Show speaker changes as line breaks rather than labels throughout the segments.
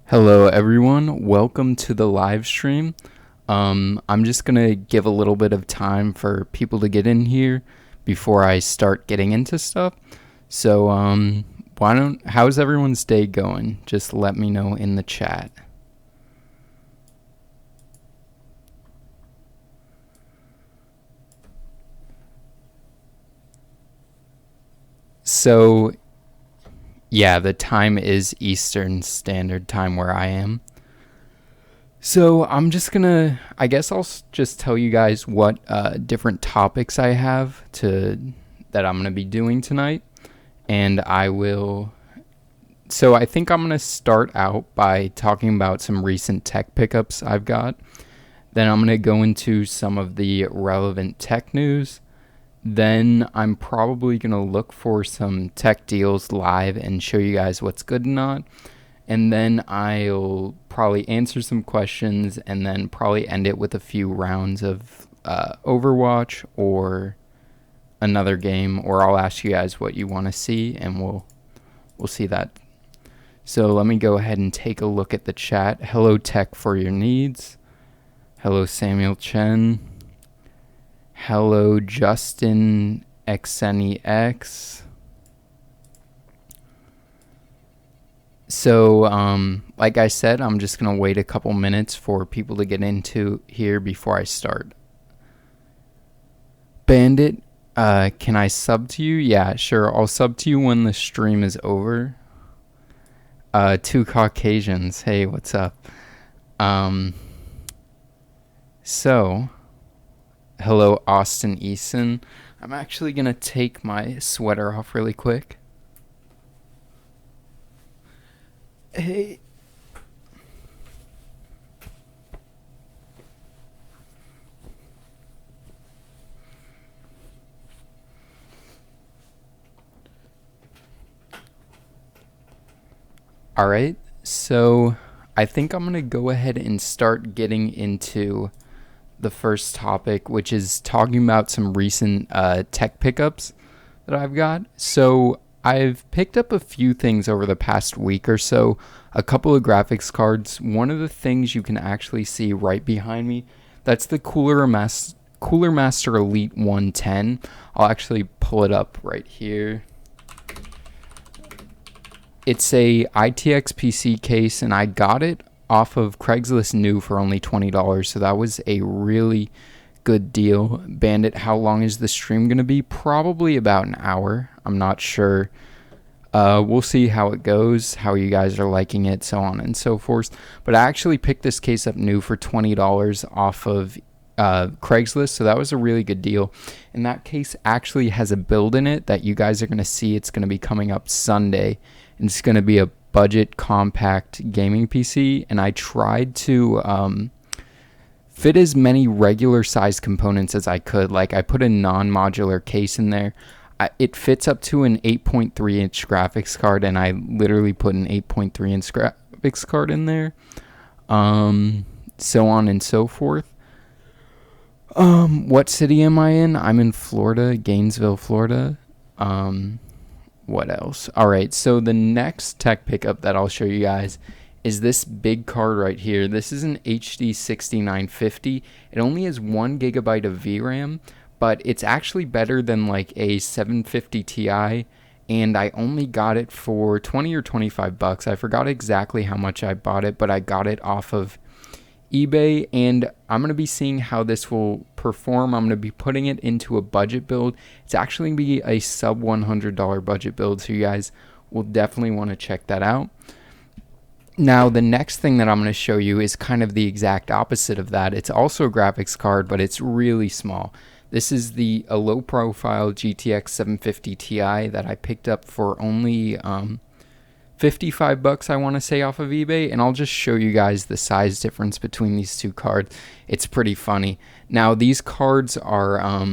Hello, everyone. Welcome to the live stream. I'm just gonna give a little bit of time for people to get in here before I start getting into stuff. So, how's everyone's day going? Just let me know in the chat. So, yeah, the time is Eastern Standard Time where I am. So I guess just tell you guys what different topics I have that I'm gonna be doing tonight, and I think I'm gonna start out by talking about some recent tech pickups I've got. Then I'm gonna go into some of the relevant tech news. Then I'm probably gonna look for some tech deals live and show you guys what's good and not, and then I'll probably answer some questions and then probably end it with a few rounds of Overwatch or another game, or I'll ask you guys what you want to see, and we'll see that. So let me go ahead and take a look at the chat. Hello, Tech for Your Needs. Hello, Samuel Chen. Hello, Justin XNEX. So, like I said, I'm just going to wait a couple minutes for people to get into here before I start. Bandit, can I sub to you? Yeah, sure. I'll sub to you when the stream is over. Two Caucasians. Hey, what's up? So, hello, Austin Eason. I'm actually going to take my sweater off really quick. Hey. All right, so I think I'm going to go ahead and start getting into the first topic, which is talking about some recent tech pickups that I've got. So I've picked up a few things over the past week or so, a couple of graphics cards. One of the things you can actually see right behind me, that's the Cooler Master Elite 110. I'll actually pull it up right here. It's a ITX PC case, and I got it off of Craigslist new for only $20, so that was a really good deal. Bandit, how long is the stream going to be? Probably about an hour. I'm not sure. We'll see how it goes, how you guys are liking it, so on and so forth. But I actually picked this case up new for $20 off of Craigslist, so that was a really good deal. And that case actually has a build in it that you guys are going to see. It's going to be coming up Sunday, and it's going to be a budget compact gaming PC, and I tried to fit as many regular sized components as I could. Like, I put a non-modular case in there. It fits up to an 8.3 inch graphics card, and I literally put an 8.3 inch graphics card in there, so on and so forth. What city am I in? I'm in Florida, Gainesville, Florida. What else? All right, so the next tech pickup that I'll show you guys is this big card right here. This is an HD 6950. It only has 1 gigabyte of VRAM, but it's actually better than like a 750 Ti, and I only got it for 20 or 25 bucks. I forgot exactly how much I bought it, but I got it off of eBay, and I'm going to be seeing how this will perform. I'm going to be putting it into a budget build. It's actually going to be a sub $100 budget build, so you guys will definitely want to check that out. Now, the next thing that I'm going to show you is kind of the exact opposite of that. It's also a graphics card, but it's really small. This is a low-profile GTX 750 Ti that I picked up for only 55 bucks, I want to say, off of eBay, and I'll just show you guys the size difference between these two cards. It's pretty funny. Now, these cards are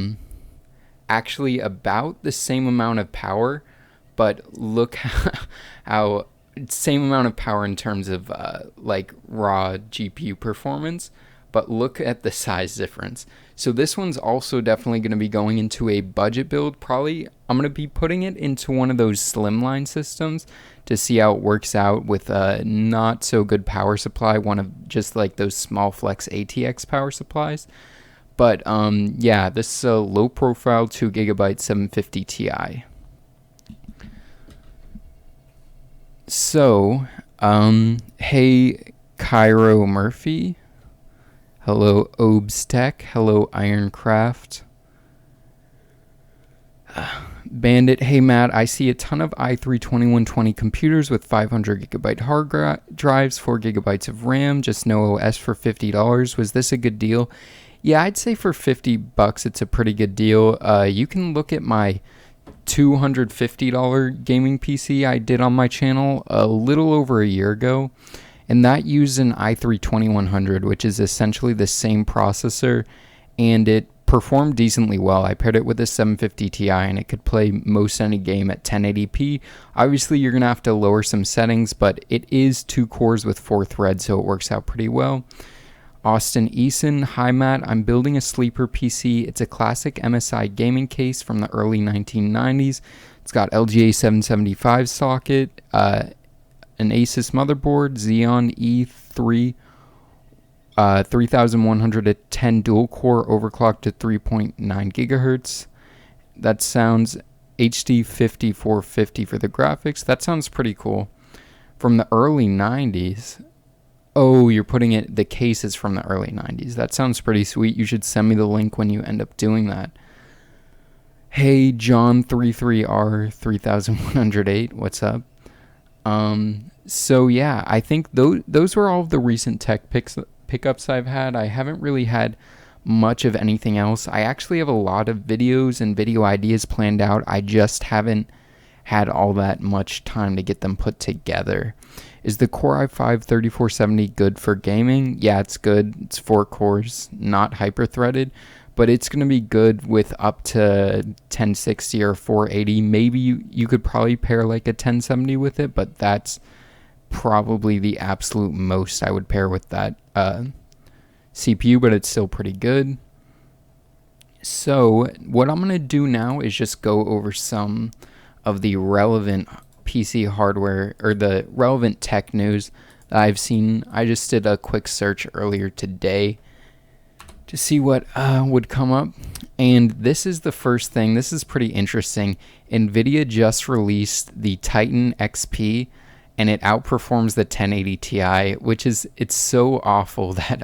actually about the same amount of power, but look how same amount of power in terms of like raw GPU performance, but look at the size difference. So this one's also definitely going to be going into a budget build. Probably I'm going to be putting it into one of those slimline systems to see how it works out with a not so good power supply, one of just like those small flex ATX power supplies. But yeah, this is a low profile 2GB 750 Ti. So, hey Cairo Murphy, hello Obes Tech, hello Ironcraft. Bandit, hey Matt, I see a ton of i3-2120 computers with 500GB hard drives, 4GB of RAM, just no OS for $50. Was this a good deal? Yeah, I'd say for $50 it's a pretty good deal. You can look at my $250 gaming PC I did on my channel a little over a year ago, and that used an i3-2100, which is essentially the same processor, and it performed decently well. I paired it with a 750 Ti and it could play most any game at 1080p. Obviously you're gonna have to lower some settings, but it is 2 cores with 4 threads, so it works out pretty well. Austin Eason, hi Matt, I'm building a sleeper PC. It's a classic MSI gaming case from the early 1990s. It's got LGA 775 socket, an Asus motherboard, Xeon E3 3110 dual core overclocked to 3.9 gigahertz. That sounds HD 5450 for the graphics. That sounds pretty cool. From the early 90s. Oh, you're putting it, the case is from the early 90s. That sounds pretty sweet. You should send me the link when you end up doing that. Hey, John33R3108, what's up? So yeah, I think those were all of the recent tech pickups I've had. I haven't really had much of anything else. I actually have a lot of videos and video ideas planned out. I just haven't had all that much time to get them put together. Is the Core i5-3470 good for gaming? Yeah, it's good. It's 4 cores, not hyper-threaded, but it's going to be good with up to 1060 or 480. Maybe you could probably pair like a 1070 with it, but that's probably the absolute most I would pair with that CPU, but it's still pretty good. So what I'm going to do now is just go over some of the relevant PC hardware or the relevant tech news that I've seen. I just did a quick search earlier today to see what would come up, and this is the first thing. This is pretty interesting. NVIDIA just released the Titan XP, and it outperforms the 1080 Ti, which is, it's so awful that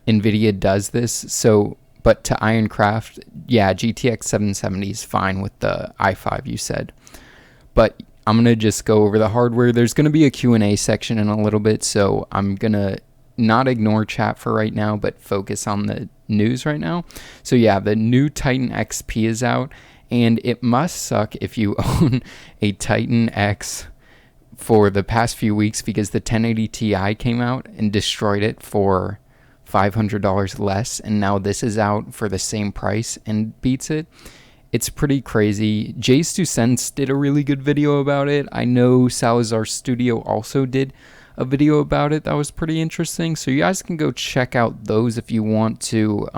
NVIDIA does this. So, but to Ironcraft, yeah, GTX 770 is fine with the i5 you said. But I'm going to just go over the hardware. There's going to be a Q&A section in a little bit, so I'm going to not ignore chat for right now, but focus on the news right now. So yeah, the new Titan XP is out, and it must suck if you own a Titan X for the past few weeks, because the 1080 Ti came out and destroyed it for $500 less, and now this is out for the same price and beats it. It's pretty crazy. Jace2Sense did a really good video about it. I know Salazar Studio also did a video about it that was pretty interesting, so you guys can go check out those if you want to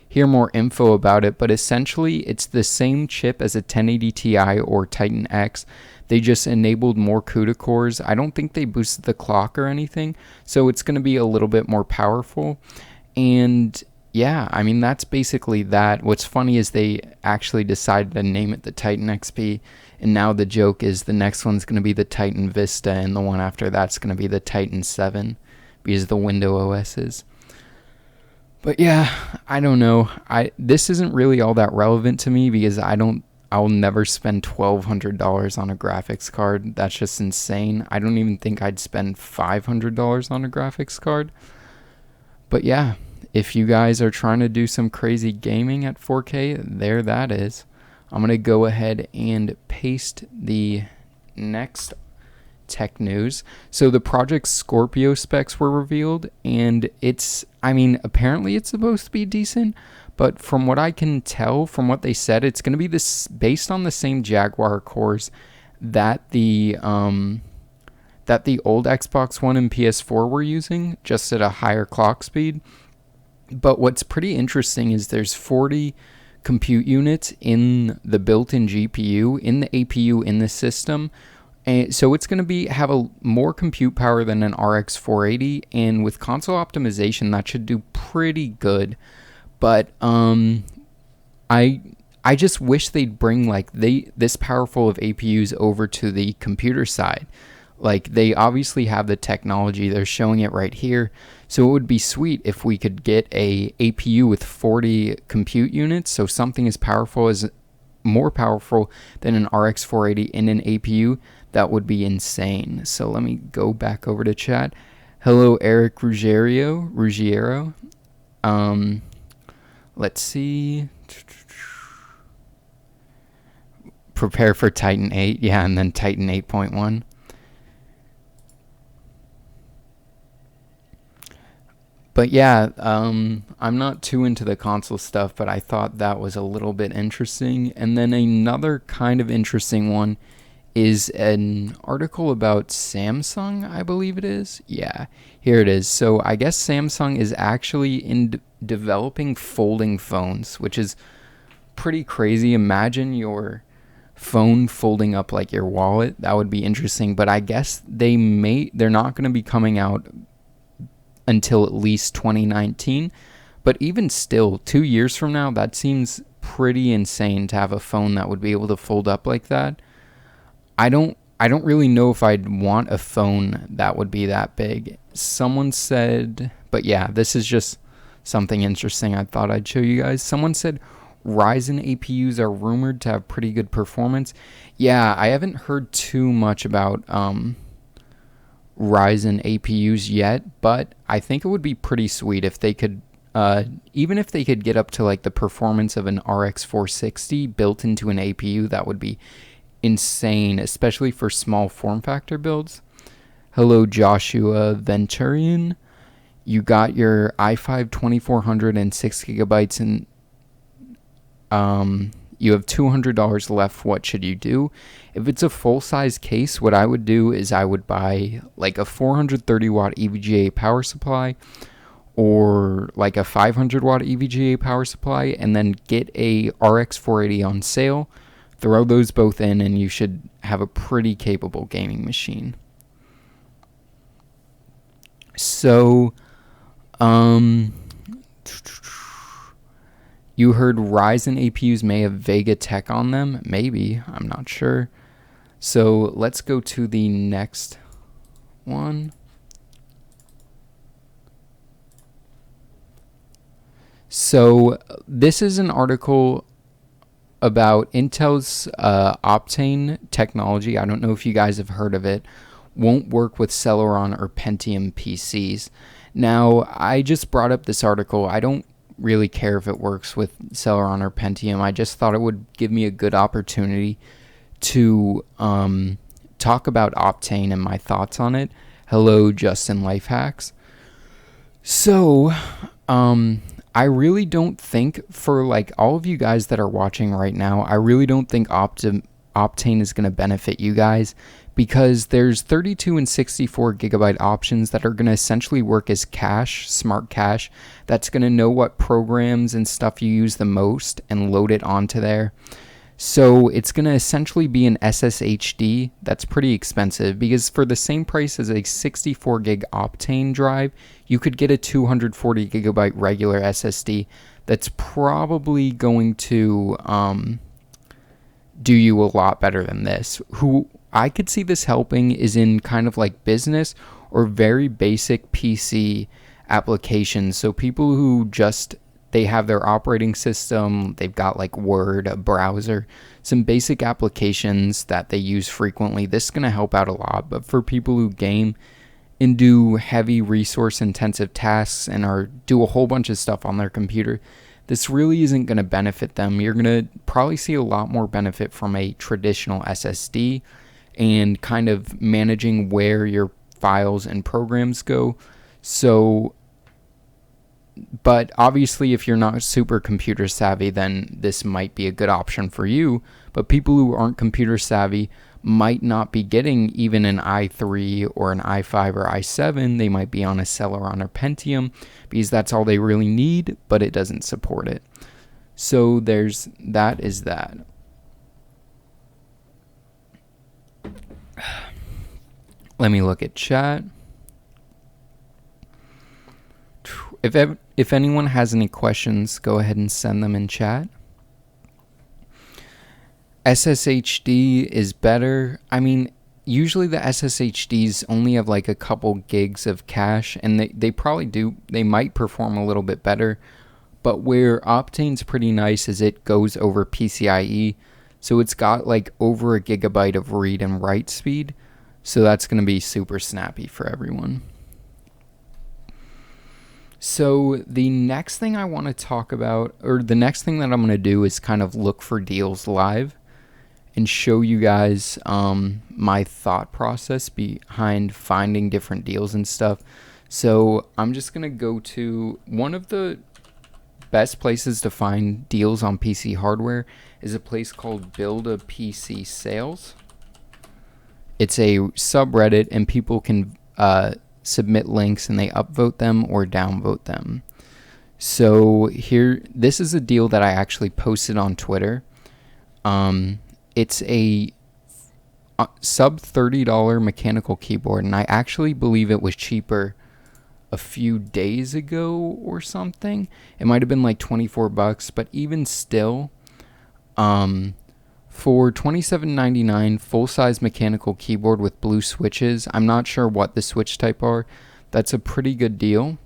hear more info about it. But essentially it's the same chip as a 1080 Ti or Titan X. They just enabled more CUDA cores. I don't think they boosted the clock or anything, so it's going to be a little bit more powerful. And yeah, I mean, that's basically that. What's funny is they actually decided to name it the Titan XP, and now the joke is the next one's going to be the Titan Vista, and the one after that's going to be the Titan 7, because the Windows OS is. But yeah, I don't know. This isn't really all that relevant to me, because I'll never spend $1,200 on a graphics card. That's just insane. I don't even think I'd spend $500 on a graphics card. But yeah, if you guys are trying to do some crazy gaming at 4K, there that is. I'm going to go ahead and paste the next tech news. So the Project Scorpio specs were revealed, and apparently it's supposed to be decent, but from what I can tell, from what they said, it's going to be based on the same Jaguar cores that the that the old Xbox One and PS4 were using, just at a higher clock speed. But what's pretty interesting is there's 40 compute units in the built-in GPU, in the APU, in the system. And so it's going to have a more compute power than an RX 480, and with console optimization, that should do pretty good. But I just wish they'd bring this powerful of APUs over to the computer side. Like, they obviously have the technology, they're showing it right here. So it would be sweet if we could get a APU with 40 compute units, so something as powerful as more powerful than an RX 480 in an APU. That would be insane. So let me go back over to chat. Hello, Eric Ruggiero. Let's see. Prepare for Titan 8. Yeah, and then Titan 8.1. But yeah, I'm not too into the console stuff, but I thought that was a little bit interesting. And then another kind of interesting one is an article about Samsung, I believe it is. Yeah, here it is. So I guess Samsung is actually in developing folding phones, which is pretty crazy. Imagine your phone folding up like your wallet. That would be interesting. But I guess they're not going to be coming out until at least 2019. But even still, 2 years from now, that seems pretty insane to have a phone that would be able to fold up like that. I don't really know if I'd want a phone that would be that big. Someone said, but yeah, this is just something interesting I thought I'd show you guys. Someone said Ryzen APUs are rumored to have pretty good performance. Yeah, I haven't heard too much about Ryzen APUs yet, but I think it would be pretty sweet if they could, even if they could get up to like the performance of an RX 460 built into an APU. That would be insane, especially for small form factor builds. Hello, Joshua Venturian. You got your i5 2400 and 6 gigabytes, and you have $200 left. What should you do? If it's a full-size case, what I would do is I would buy like a 430 watt EVGA power supply, or like a 500 watt EVGA power supply, and then get a RX 480 on sale. Throw those both in, and you should have a pretty capable gaming machine. So, you heard Ryzen APUs may have Vega Tech on them. Maybe. I'm not sure. So, let's go to the next one. So, this is an article about Intel's Optane technology. I don't know if you guys have heard of it. Won't work with Celeron or Pentium PCs. Now, I just brought up this article. I don't really care if it works with Celeron or Pentium. I just thought it would give me a good opportunity to talk about Optane and my thoughts on it. Hello, Justin Lifehacks. So, I really don't think, for like all of you guys that are watching right now, I really don't think Optane is going to benefit you guys, because there's 32 and 64 gigabyte options that are going to essentially work as cache, smart cache, that's going to know what programs and stuff you use the most and load it onto there. So it's going to essentially be an SSHD that's pretty expensive, because for the same price as a 64 gig Optane drive, you could get a 240 gigabyte regular SSD that's probably going to do you a lot better than this. Who I could see this helping is in kind of like business or very basic PC applications. So people who just, they have their operating system, they've got like Word, a browser, some basic applications that they use frequently. This is going to help out a lot. But for people who game and do heavy resource intensive tasks and do a whole bunch of stuff on their computer, this really isn't going to benefit them. You're going to probably see a lot more benefit from a traditional SSD and kind of managing where your files and programs go. So, but obviously if you're not super computer savvy, then this might be a good option for you. But people who aren't computer savvy might not be getting even an i3 or an i5 or i7. They might be on a Celeron or Pentium because that's all they really need, but it doesn't support it. So that is that. Let me look at chat. If anyone has any questions, go ahead and send them in chat. SSHD is better. I mean, usually the SSHDs only have like a couple gigs of cache, and they might perform a little bit better. But where Optane's pretty nice is it goes over PCIe, so it's got like over a gigabyte of read and write speed. So that's going to be super snappy for everyone. So the next thing I want to talk about, or the next thing that I'm going to do, is kind of look for deals live and show you guys my thought process behind finding different deals and stuff. So I'm just going to go to one of the best places to find deals on PC hardware is a place called Build a PC Sales. It's a subreddit, and people can submit links, and they upvote them or downvote them. So here, this is a deal that I actually posted on Twitter. It's a sub $30 mechanical keyboard, and I actually believe it was cheaper a few days ago or something. It might have been like $24, but even still, for $27.99 full-size mechanical keyboard with blue switches, I'm not sure what the switch type are. That's a pretty good deal.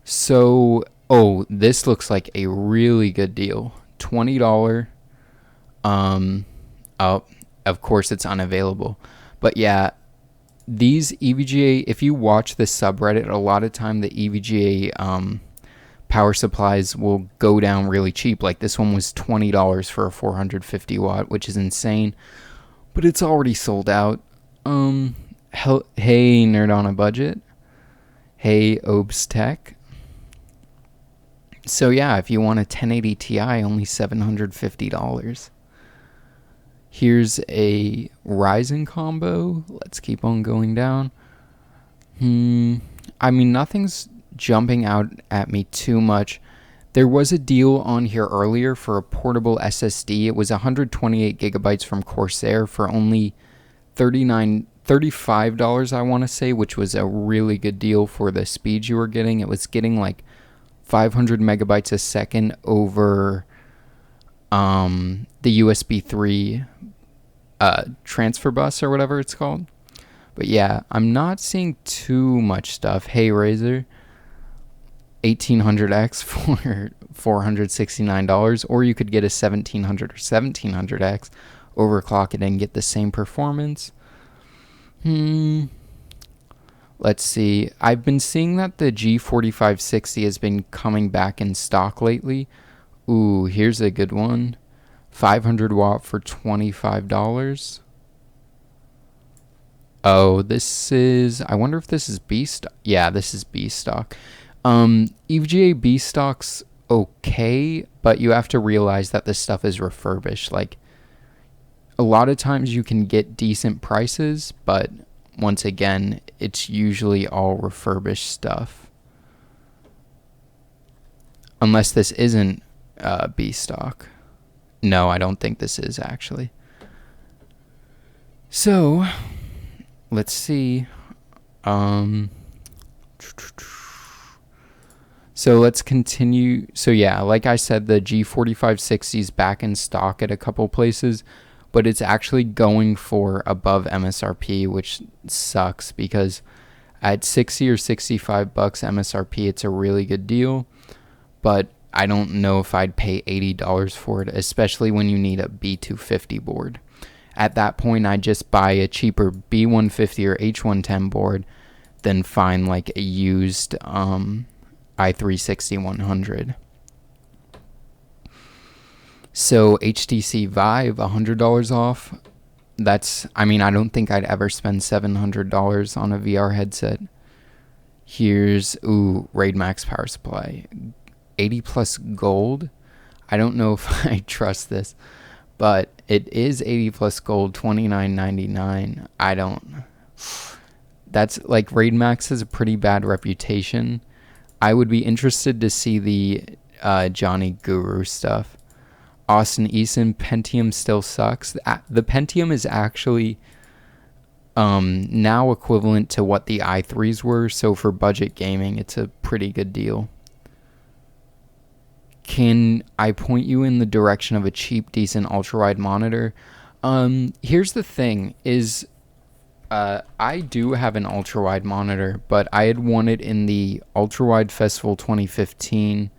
So, this looks like a really good deal. $20. Of course it's unavailable. But yeah, these EVGA, if you watch this subreddit, a lot of time the EVGA power supplies will go down really cheap. Like this one was $20 for a 450 watt, which is insane, but it's already sold out. Hey, Nerd on a Budget. Hey, Obs Tech. So yeah, if you want a 1080 Ti, only $750. Here's a Ryzen combo. Let's keep on going down. I mean, nothing's jumping out at me too much. There was a deal on here earlier for a portable SSD. It was 128 gigabytes from Corsair for only $35, I want to say, which was a really good deal for the speed you were getting. It was getting like 500 megabytes a second over the USB 3 transfer bus or whatever it's called. But yeah, I'm not seeing too much stuff. Hey, Razer. 1800X for $469, or you could get a 1700 or 1700X, overclock it and get the same performance. Let's see. I've been seeing that the G4560 has been coming back in stock lately. Ooh, here's a good one. 500 watt for $25. Oh, this is, I wonder if this is B stock. Yeah, this is B stock. EVGA B stock's okay, but you have to realize that this stuff is refurbished. Like, a lot of times you can get decent prices, but once again, it's usually all refurbished stuff. Unless this isn't B stock. No, I don't think this is actually. So, let's see. So let's continue. So yeah, like I said, the G4560 is back in stock at a couple places, but it's actually going for above MSRP, which sucks because at 60 or 65 bucks MSRP, it's a really good deal, but I don't know if I'd pay $80 for it, especially when you need a B250 board. At that point, I'd just buy a cheaper B150 or H110 board than find like a used i3-6100. So HTC Vive, $100 off. That's, I mean, I don't think I'd ever spend $700 on a VR headset. Here's, Raid Max power supply. 80 plus gold. I don't know if I trust this, but it is 80 plus gold, $29.99. I don't. That's like Raid Max has a pretty bad reputation. I would be interested to see the Johnny Guru stuff. Austin Eason, Pentium still sucks. The Pentium is actually now equivalent to what the i3s were, so for budget gaming, it's a pretty good deal. Can I point you in the direction of a cheap, decent ultra-wide monitor? Here's the thing, is I do have an ultra-wide monitor, but I had won it in the Ultra-Wide Festival 2015.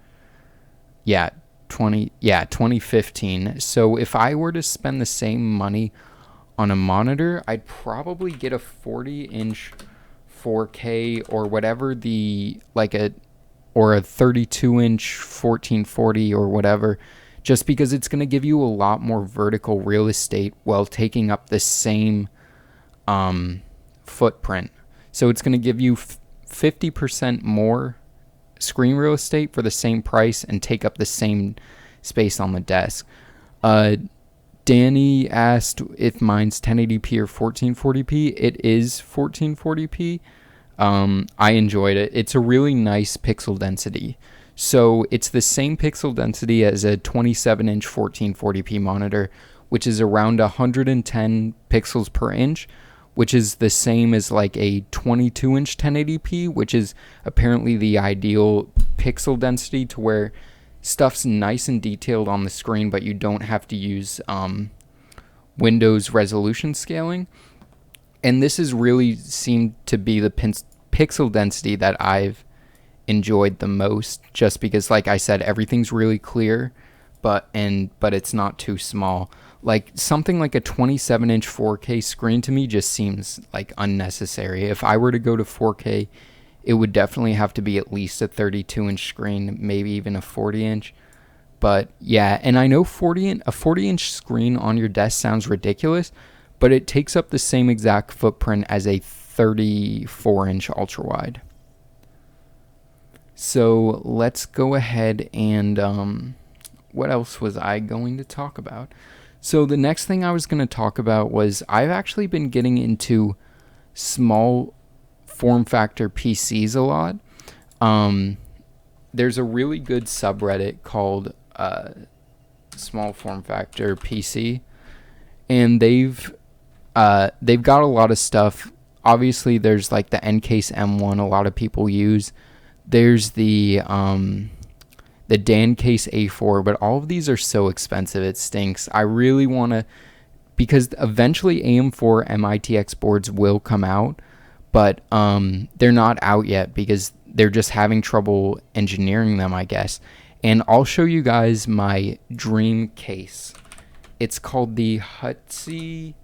2015. So if I were to spend the same money on a monitor, I'd probably get a 40-inch 4K or whatever or a 32-inch 1440 or whatever, just because it's going to give you a lot more vertical real estate while taking up the same footprint. So it's going to give you 50% more screen real estate for the same price and take up the same space on the desk. Danny asked if mine's 1080p or 1440p. It is 1440p. I enjoyed it. It's a really nice pixel density. So it's the same pixel density as a 27-inch 1440p monitor, which is around 110 pixels per inch, which is the same as like a 22-inch 1080p, which is apparently the ideal pixel density to where stuff's nice and detailed on the screen, but you don't have to use Windows resolution scaling. And this has really seemed to be the pixel density that I've enjoyed the most, just because, like I said, everything's really clear, but it's not too small. Like something like a 27-inch 4K screen to me just seems like unnecessary. If I were to go to 4K, it would definitely have to be at least a 32-inch screen, maybe even a 40-inch. But yeah, and I know a 40-inch screen on your desk sounds ridiculous, but it takes up the same exact footprint as a 34-inch ultra-wide. So let's go ahead and what else was I going to talk about? So the next thing I was going to talk about was I've actually been getting into small form factor PCs a lot. There's a really good subreddit called Small Form Factor PC, and they've got a lot of stuff. Obviously, there's like the Ncase M1 a lot of people use. There's the Dancase A4, but all of these are so expensive, it stinks. I really want to, because eventually AM4 MITx boards will come out, but they're not out yet because they're just having trouble engineering them, I guess. And I'll show you guys my dream case. It's called the Hutzy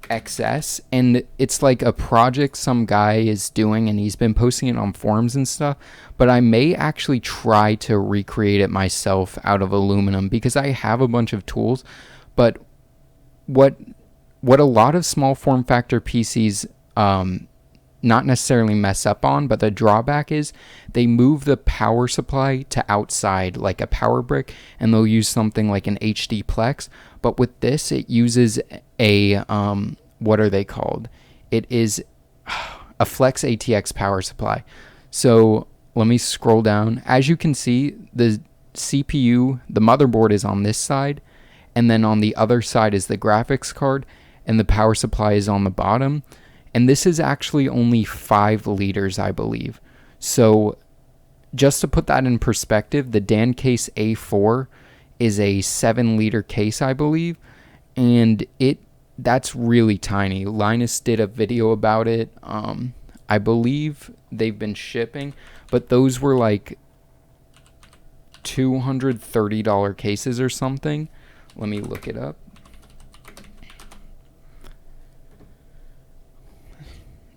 XS, and it's like a project some guy is doing, and he's been posting it on forums and stuff, but I may actually try to recreate it myself out of aluminum because I have a bunch of tools. But what a lot of small form factor PCs not necessarily mess up on, but the drawback is they move the power supply to outside like a power brick, and they'll use something like an HD Plex. But with this, it uses a what are they called? It is a Flex ATX power supply. So let me scroll down. As you can see, the CPU, the motherboard is on this side, and then on the other side is the graphics card, and the power supply is on the bottom. And this is actually only 5 liters, I believe. So just to put that in perspective, the Dancase A4 is a 7-liter case, I believe, and that's really tiny. Linus did a video about it. I believe they've been shipping, but those were like $230 cases or something. Let me look it up.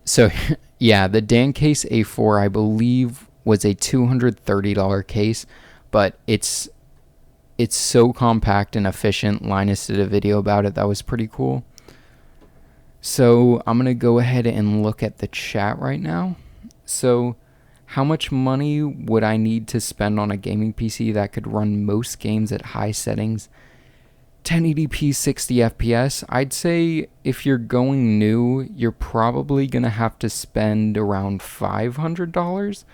So yeah, the Dancase A4 I believe was a $230 case, but it's so compact and efficient. Linus did a video about it that was pretty cool. So I'm going to go ahead and look at the chat right now. So how much money would I need to spend on a gaming PC that could run most games at high settings 1080p 60 FPS. I'd say if you're going new, you're probably going to have to spend around $500.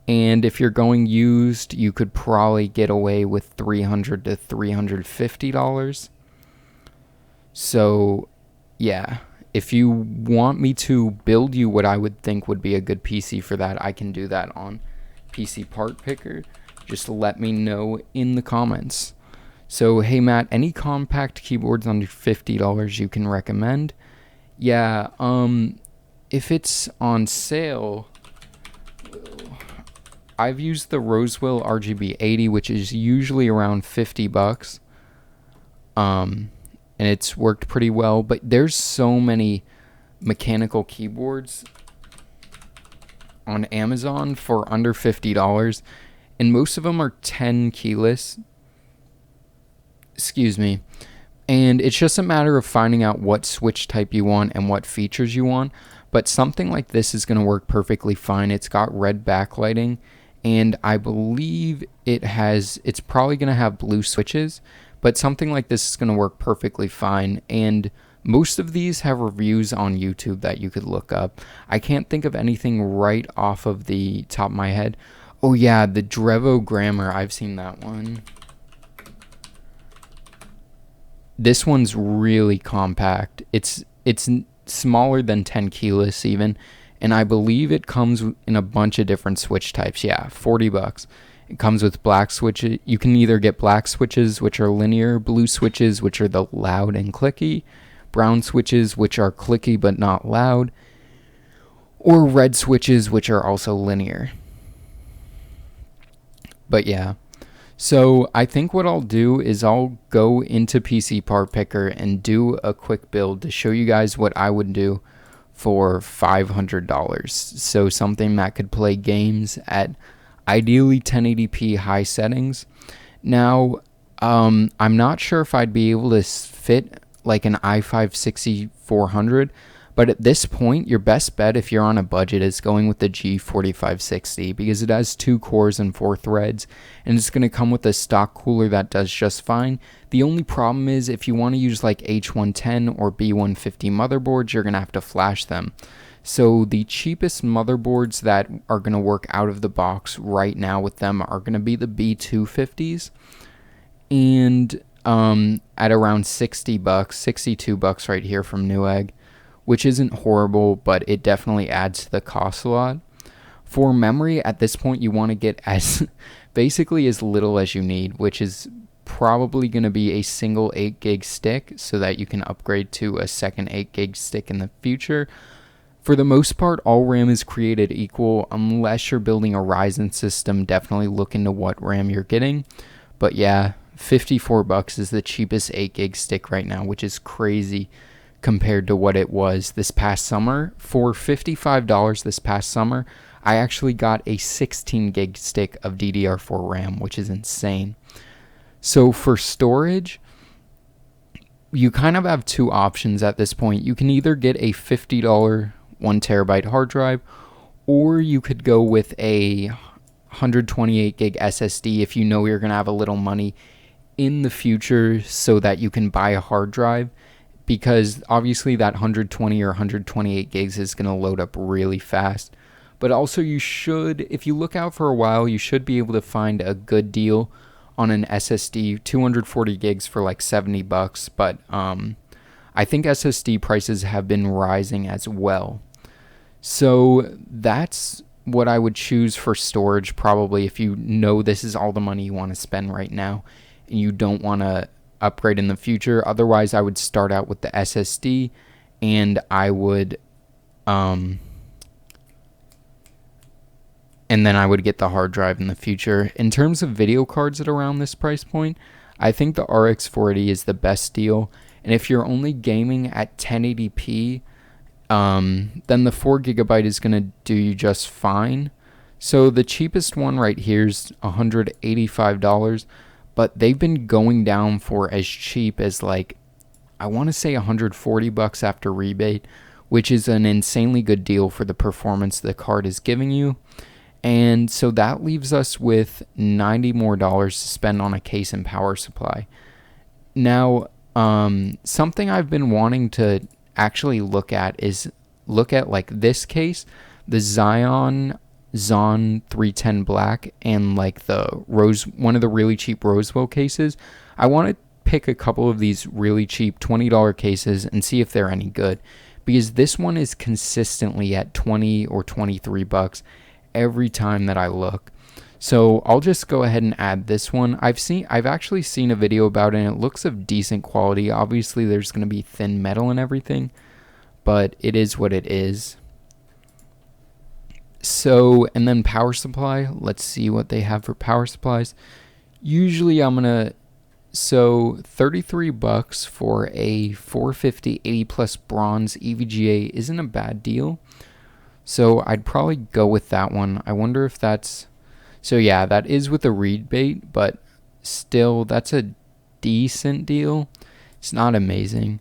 And if you're going used, you could probably get away with $300 to $350. So, yeah, if you want me to build you what I would think would be a good PC for that, I can do that on PC Part Picker. Just let me know in the comments. So, hey Matt, any compact keyboards under $50 you can recommend? Yeah, if it's on sale, I've used the Rosewill RGB 80, which is usually around $50. And it's worked pretty well, but there's so many mechanical keyboards on Amazon for under $50, and most of them are 10 keyless. Excuse me. And it's just a matter of finding out what switch type you want and what features you want. But something like this is going to work perfectly fine. It's got red backlighting, and I believe it's probably going to have blue switches, but something like this is going to work perfectly fine. And most of these have reviews on YouTube that you could look up. I can't think of anything right off of the top of my head. Oh yeah, the Drevo Grammar. I've seen that one. This one's really compact. It's smaller than 10 keyless even, and I believe it comes in a bunch of different switch types. Yeah, $40. It comes with black switches. You can either get black switches, which are linear, blue switches, which are the loud and clicky, brown switches, which are clicky but not loud, or red switches, which are also linear. But yeah. So I think what I'll do is I'll go into PC Part Picker and do a quick build to show you guys what I would do for $500. So something that could play games at ideally 1080p high settings. Now, I'm not sure if I'd be able to fit like an i5 6400, but at this point, your best bet if you're on a budget is going with the G4560 because it has 2 cores and 4 threads, and it's going to come with a stock cooler that does just fine. The only problem is if you want to use like H110 or B150 motherboards, you're going to have to flash them. So the cheapest motherboards that are going to work out of the box right now with them are going to be the B250s, and at around $60, $62 right here from Newegg, which isn't horrible, but it definitely adds to the cost a lot. For memory, at this point, you want to get as basically as little as you need, which is probably going to be a single 8 gig stick so that you can upgrade to a second 8 gig stick in the future. For the most part, all RAM is created equal. Unless you're building a Ryzen system, definitely look into what RAM you're getting. But yeah, $54 is the cheapest 8 gig stick right now, which is crazy compared to what it was this past summer. For $55 this past summer, I actually got a 16 gig stick of DDR4 RAM, which is insane. So for storage, you kind of have two options at this point. You can either get a $50 1 terabyte hard drive, or you could go with a 128 gig SSD if you know you're going to have a little money in the future so that you can buy a hard drive, because obviously that 120 or 128 gigs is going to load up really fast. But also you should, if you look out for a while, you should be able to find a good deal on an SSD, 240 gigs for like $70, but I think SSD prices have been rising as well. So that's what I would choose for storage, probably, if you know this is all the money you want to spend right now and you don't want to upgrade in the future. Otherwise, I would start out with the SSD, and I would and then I would get the hard drive in the future. In terms of video cards at around this price point, I think the RX 480 is the best deal. And if you're only gaming at 1080p, then the 4GB is going to do you just fine. So the cheapest one right here is $185, but they've been going down for as cheap as, like, I want to say $140 after rebate, which is an insanely good deal for the performance the card is giving you. And so that leaves us with $90 more to spend on a case and power supply. Now, something I've been wanting to actually look at is look at like this case, the Zion Zon 310 Black, and like the one of the really cheap Rosewell cases. I want to pick a couple of these really cheap $20 cases and see if they're any good, because this one is consistently at 20 or 23 bucks every time that I look. So I'll just go ahead and add this one. I've actually seen a video about it, and it looks of decent quality. Obviously there's going to be thin metal and everything, but it is what it is. So, and then power supply, let's see what they have for power supplies. Usually I'm going to, so 33 bucks for a 450 80 plus bronze EVGA isn't a bad deal. So I'd probably go with that one. I wonder if that's, so yeah, that is with a rebate, but still that's a decent deal. It's not amazing.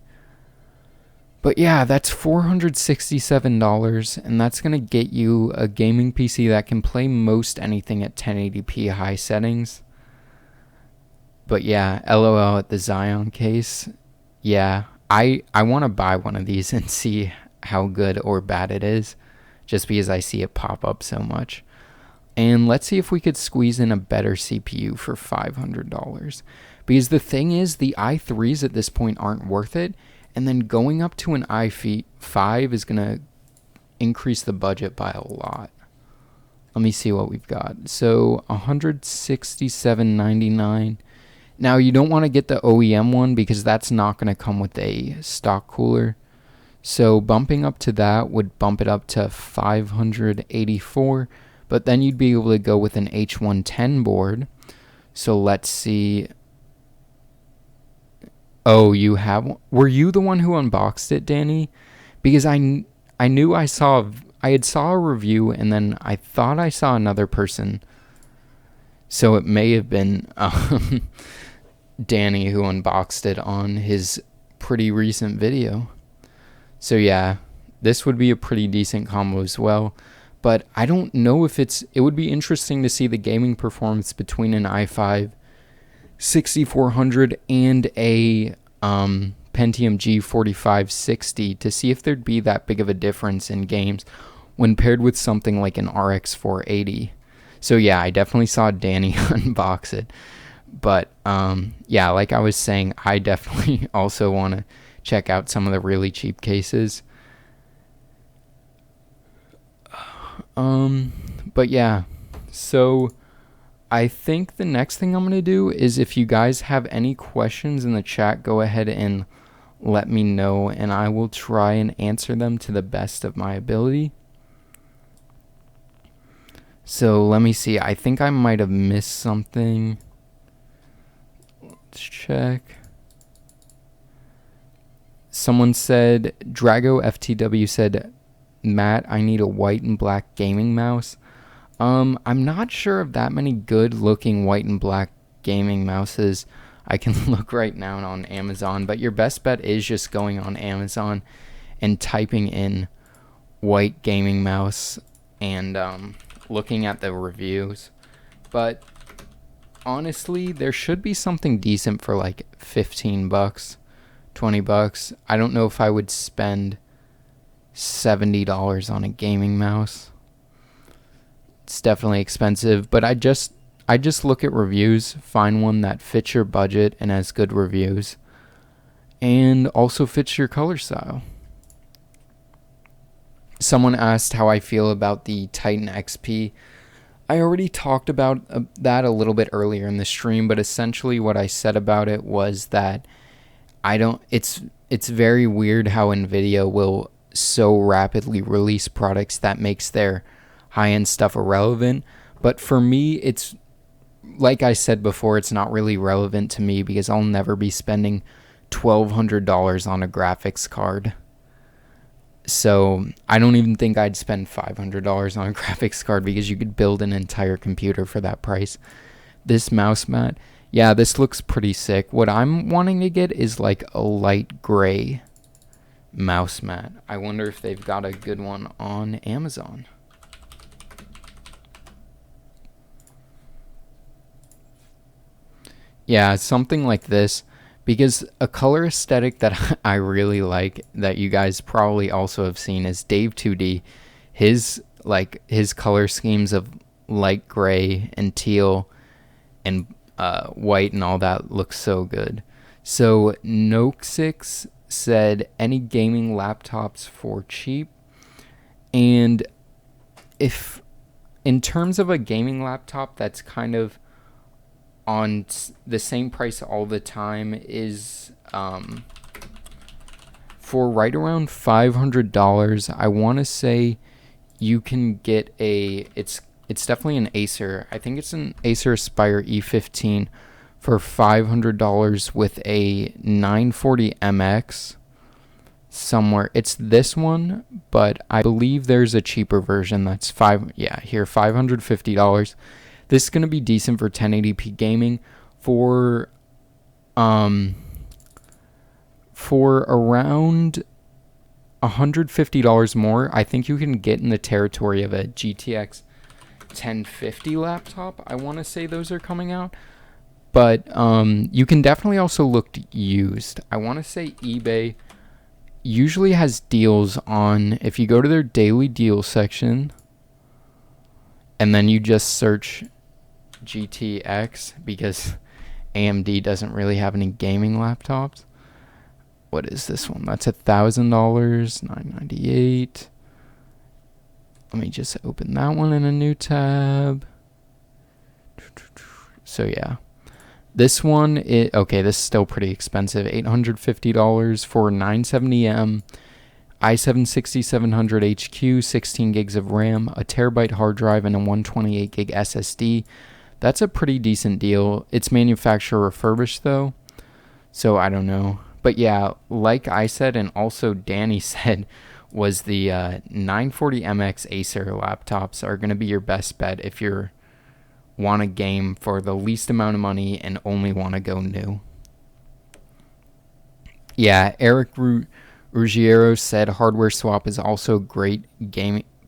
But yeah, that's $467, and that's going to get you a gaming PC that can play most anything at 1080p high settings. But yeah, LOL at the Zion case. Yeah, I want to buy one of these and see how good or bad it is, just because I see it pop up so much. And let's see if we could squeeze in a better CPU for $500. Because the thing is, the i3s at this point aren't worth it. And then going up to an i5 is going to increase the budget by a lot. Let me see what we've got. So $167.99. Now you don't want to get the OEM one because that's not going to come with a stock cooler. So bumping up to that would bump it up to $584. But then you'd be able to go with an H110 board. So let's see. Oh, you have? Were you the one who unboxed it, Danny? Because I knew I saw a review, and then I thought I saw another person. So it may have been Danny who unboxed it on his pretty recent video. So yeah, this would be a pretty decent combo as well. But I don't know if it would be interesting to see the gaming performance between an i5 6400 and a Pentium G4560 to see if there'd be that big of a difference in games when paired with something like an RX 480. So yeah, I definitely saw Danny unbox it. But yeah, like I was saying, I definitely also want to check out some of the really cheap cases. But yeah, so I think the next thing I'm going to do is, if you guys have any questions in the chat, go ahead and let me know, and I will try and answer them to the best of my ability. So let me see. I think I might have missed something. Let's check. Someone said, Drago FTW said, Matt, I need a white and black gaming mouse. I'm not sure of that many good looking white and black gaming mouses. I can look right now on Amazon, but your best bet is just going on Amazon and typing in white gaming mouse and looking at the reviews. But honestly, there should be something decent for like 15 bucks, 20 bucks. I don't know if I would spend $70 on a gaming mouse. It's definitely expensive, but I just look at reviews, find one that fits your budget and has good reviews, and also fits your color style. Someone asked how I feel about the Titan XP. I already talked about that a little bit earlier in the stream, but essentially what I said about it was that it's very weird how Nvidia will so rapidly release products that makes their high-end stuff irrelevant. But for me, it's like I said before, it's not really relevant to me because I'll never be spending $1,200 on a graphics card. So I don't even think I'd spend $500 on a graphics card because you could build an entire computer for that price. This mouse mat, yeah, this looks pretty sick. What I'm wanting to get is like a light gray mouse mat. I wonder if they've got a good one on Amazon. Yeah, something like this, Because a color aesthetic that I really like, that you guys probably also have seen, is Dave 2D. His color schemes of light gray and teal and white and all that looks so good. So Noxix said any gaming laptops for cheap. And if in terms of a gaming laptop that's kind of on the same price all the time, is for right around $500, I want to say you can get it's definitely an Acer. I think it's an Acer Aspire E15 for $500 with a 940MX somewhere. It's this one, but I believe there's a cheaper version that's $550. This is going to be decent for 1080p gaming. For around $150 more, I think you can get in the territory of a GTX 1050 laptop. I want to say those are coming out. But you can definitely also look used. I want to say eBay usually has deals on, if you go to their daily deal section and then you just search GTX, because AMD doesn't really have any gaming laptops. What is this one? That's $1,000, $998. Let me just open that one in a new tab. So yeah, this one okay, this is still pretty expensive. $850 for 970M, i7 6700HQ, 16 gigs of RAM, a terabyte hard drive, and a 128 gig SSD. That's a pretty decent deal. It's manufacturer refurbished though, so I don't know. But yeah, like I said, and also Danny said, was the 940MX Acer laptops are going to be your best bet if you want a game for the least amount of money and only want to go new. Yeah, Eric Ruggiero said hardware swap is also a great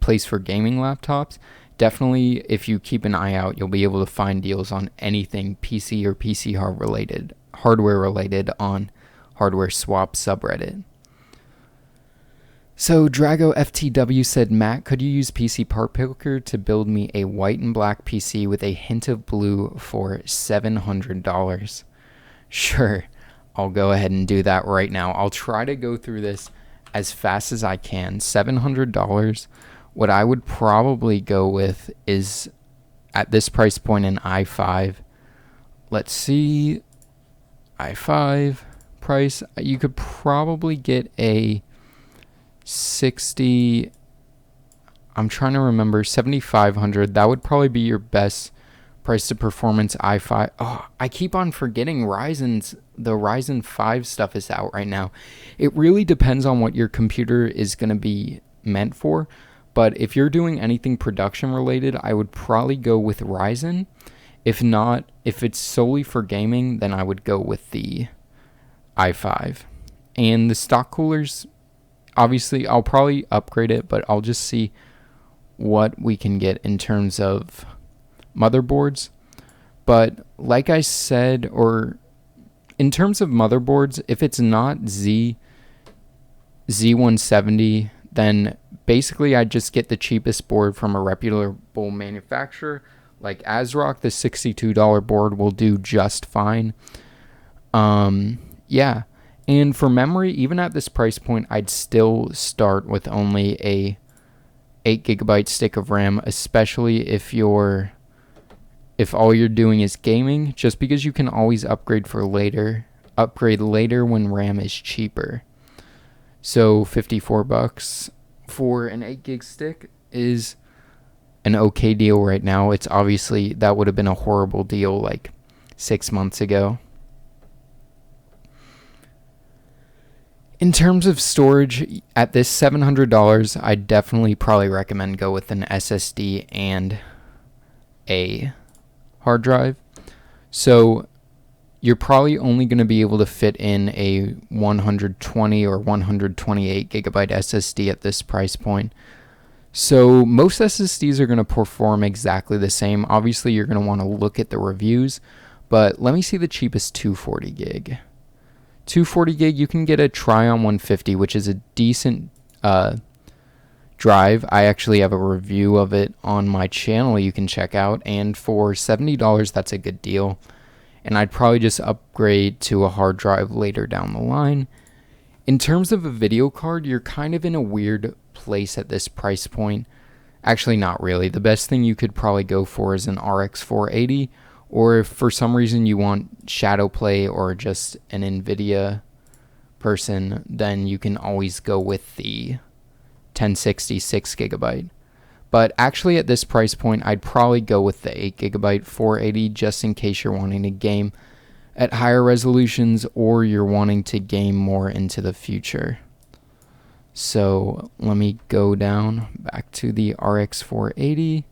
place for gaming laptops. Definitely, if you keep an eye out, you'll be able to find deals on anything PC or PC hardware related on Hardware Swap subreddit. So Drago FTW said, Matt, could you use PC Part Picker to build me a white and black PC with a hint of blue for $700? Sure, I'll go ahead and do that right now. I'll try to go through this as fast as I can. $700. What I would probably go with is, at this price point, an i5. Let's see. i5 price. You could probably get a 60. I'm trying to remember. 7,500. That would probably be your best price to performance i5. Oh, I keep on forgetting the Ryzen 5 stuff is out right now. It really depends on what your computer is going to be meant for. But if you're doing anything production related, I would probably go with Ryzen. If not, if it's solely for gaming, then I would go with the i5. And the stock coolers, obviously, I'll probably upgrade it, but I'll just see what we can get in terms of motherboards. But like I said, or in terms of motherboards, if it's not Z170, then basically I just get the cheapest board from a reputable manufacturer. Like ASRock, the $62 board will do just fine. Yeah. And for memory, even at this price point, I'd still start with only a 8GB stick of RAM, especially if all you're doing is gaming, just because you can always upgrade later when RAM is cheaper. So $54 for an 8GB stick is an okay deal right now. It's obviously, that would have been a horrible deal like 6 months ago. In terms of storage, at this $700, I definitely probably recommend go with an SSD and a hard drive. So you're probably only going to be able to fit in a 120 or 128 gigabyte SSD at this price point. So most SSDs are going to perform exactly the same. Obviously, you're going to want to look at the reviews, but let me see the cheapest 240 gig. 240 gig, you can get a Tryon 150, which is a decent drive. I actually have a review of it on my channel you can check out, and for $70, that's a good deal. And I'd probably just upgrade to a hard drive later down the line. In terms of a video card, you're kind of in a weird place at this price point. Actually, not really. The best thing you could probably go for is an RX 480, or if for some reason you want Shadowplay or just an NVIDIA person, then you can always go with the 1060 6GB. But actually at this price point, I'd probably go with the 8GB 480 just in case you're wanting to game at higher resolutions or you're wanting to game more into the future. So let me go down back to the RX 480.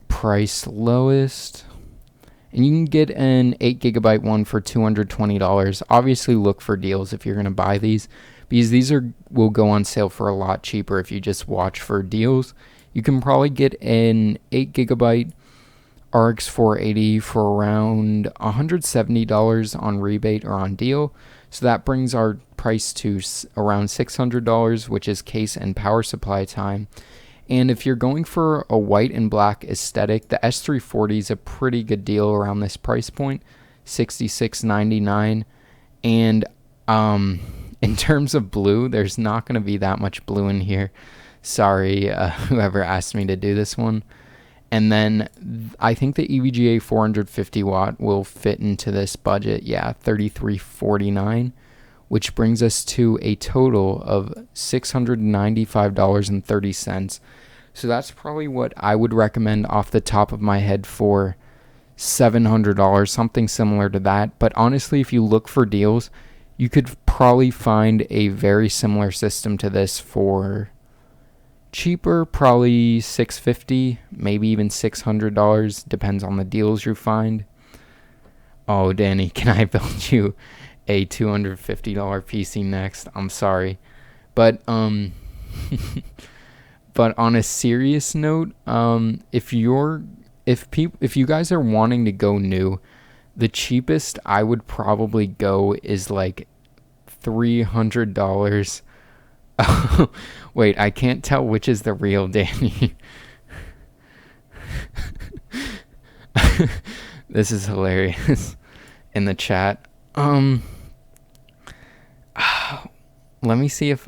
Price lowest. And you can get an 8GB one for $220. Obviously look for deals if you're going to buy these, because these will go on sale for a lot cheaper if you just watch for deals. You can probably get an 8GB RX 480 for around $170 on rebate or on deal. So that brings our price to around $600, which is case and power supply time. And if you're going for a white and black aesthetic, the S340 is a pretty good deal around this price point, $66.99. And in terms of blue, there's not going to be that much blue in here. Sorry, whoever asked me to do this one. And then I think the EVGA 450 watt will fit into this budget. Yeah, $33.49, which brings us to a total of $695.30. So that's probably what I would recommend off the top of my head for $700, something similar to that. But honestly, if you look for deals, you could probably find a very similar system to this for cheaper, probably $650, maybe even $600, depends on the deals you find. Oh, Danny, can I build you a $250 PC next? I'm sorry. But but on a serious note, if you guys are wanting to go new, the cheapest I would probably go is like $300. Wait, I can't tell which is the real Danny. This is hilarious in the chat. Let me see if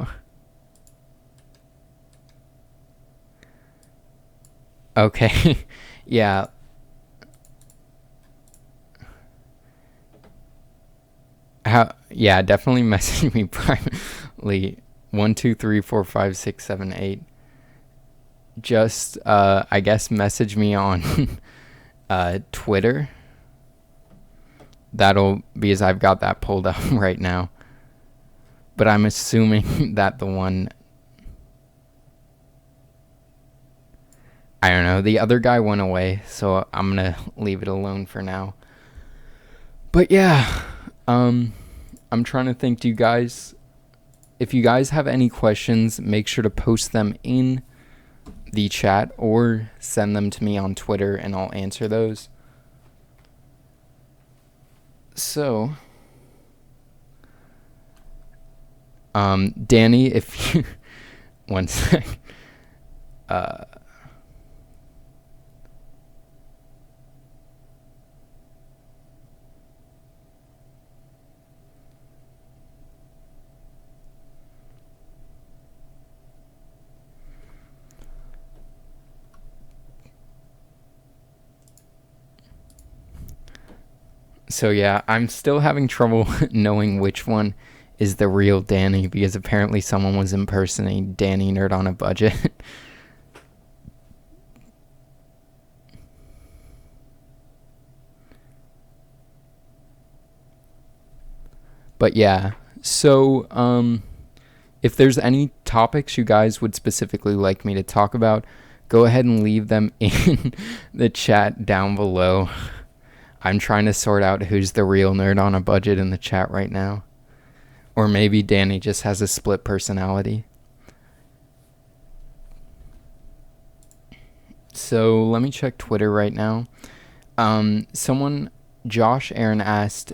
okay. Yeah. Yeah, definitely message me privately. 1 2 3 4 5 6 7 8. Just I guess message me on Twitter. That'll, because I've got that pulled up right now. But I'm assuming that the one, I don't know, the other guy went away, so I'm gonna leave it alone for now. But yeah, I'm trying to think, if you guys have any questions, make sure to post them in the chat or send them to me on Twitter and I'll answer those. So, Danny, if you, one sec, so yeah, I'm still having trouble knowing which one is the real Danny, because apparently someone was impersonating Danny Nerd on a Budget. But yeah, so if there's any topics you guys would specifically like me to talk about, go ahead and leave them in the chat down below. I'm trying to sort out who's the real Nerd on a Budget in the chat right now. Or maybe Danny just has a split personality. So let me check Twitter right now. Josh Aaron asked,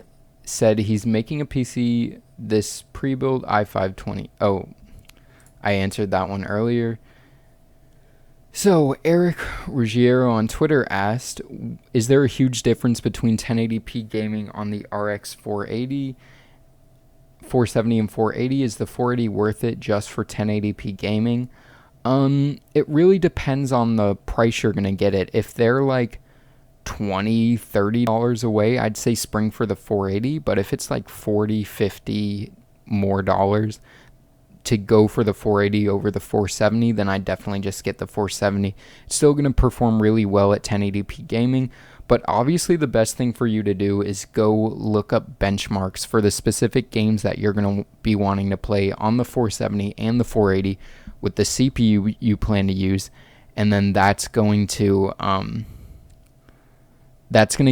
said he's making a PC, this pre-built i5-20. Oh, I answered that one earlier. So Eric Ruggiero on Twitter asked, is there a huge difference between 1080p gaming on the RX 480, 470 and 480? Is the 480 worth it just for 1080p gaming? It really depends on the price you're going to get it. If they're like $20-$30 away, I'd say spring for the 480, but if it's like $40-$50 more dollars to go for the 480 over the 470, then I definitely just get the 470. It's still going to perform really well at 1080p gaming, but obviously the best thing for you to do is go look up benchmarks for the specific games that you're going to be wanting to play on the 470 and the 480 with the CPU you plan to use, and then that's going to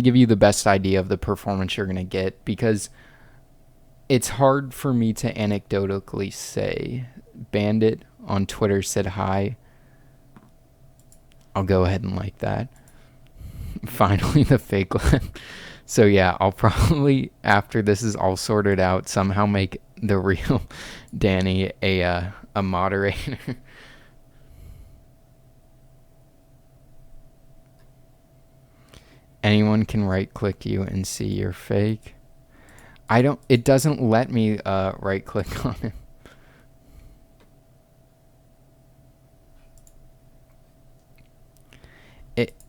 give you the best idea of the performance you're going to get, because it's hard for me to anecdotally say. Bandit on Twitter said hi. I'll go ahead and like that. Finally, the fake one. So yeah, I'll probably, after this is all sorted out, somehow make the real Danny a moderator. Anyone can right click you and see your fake. It doesn't let me right click on him.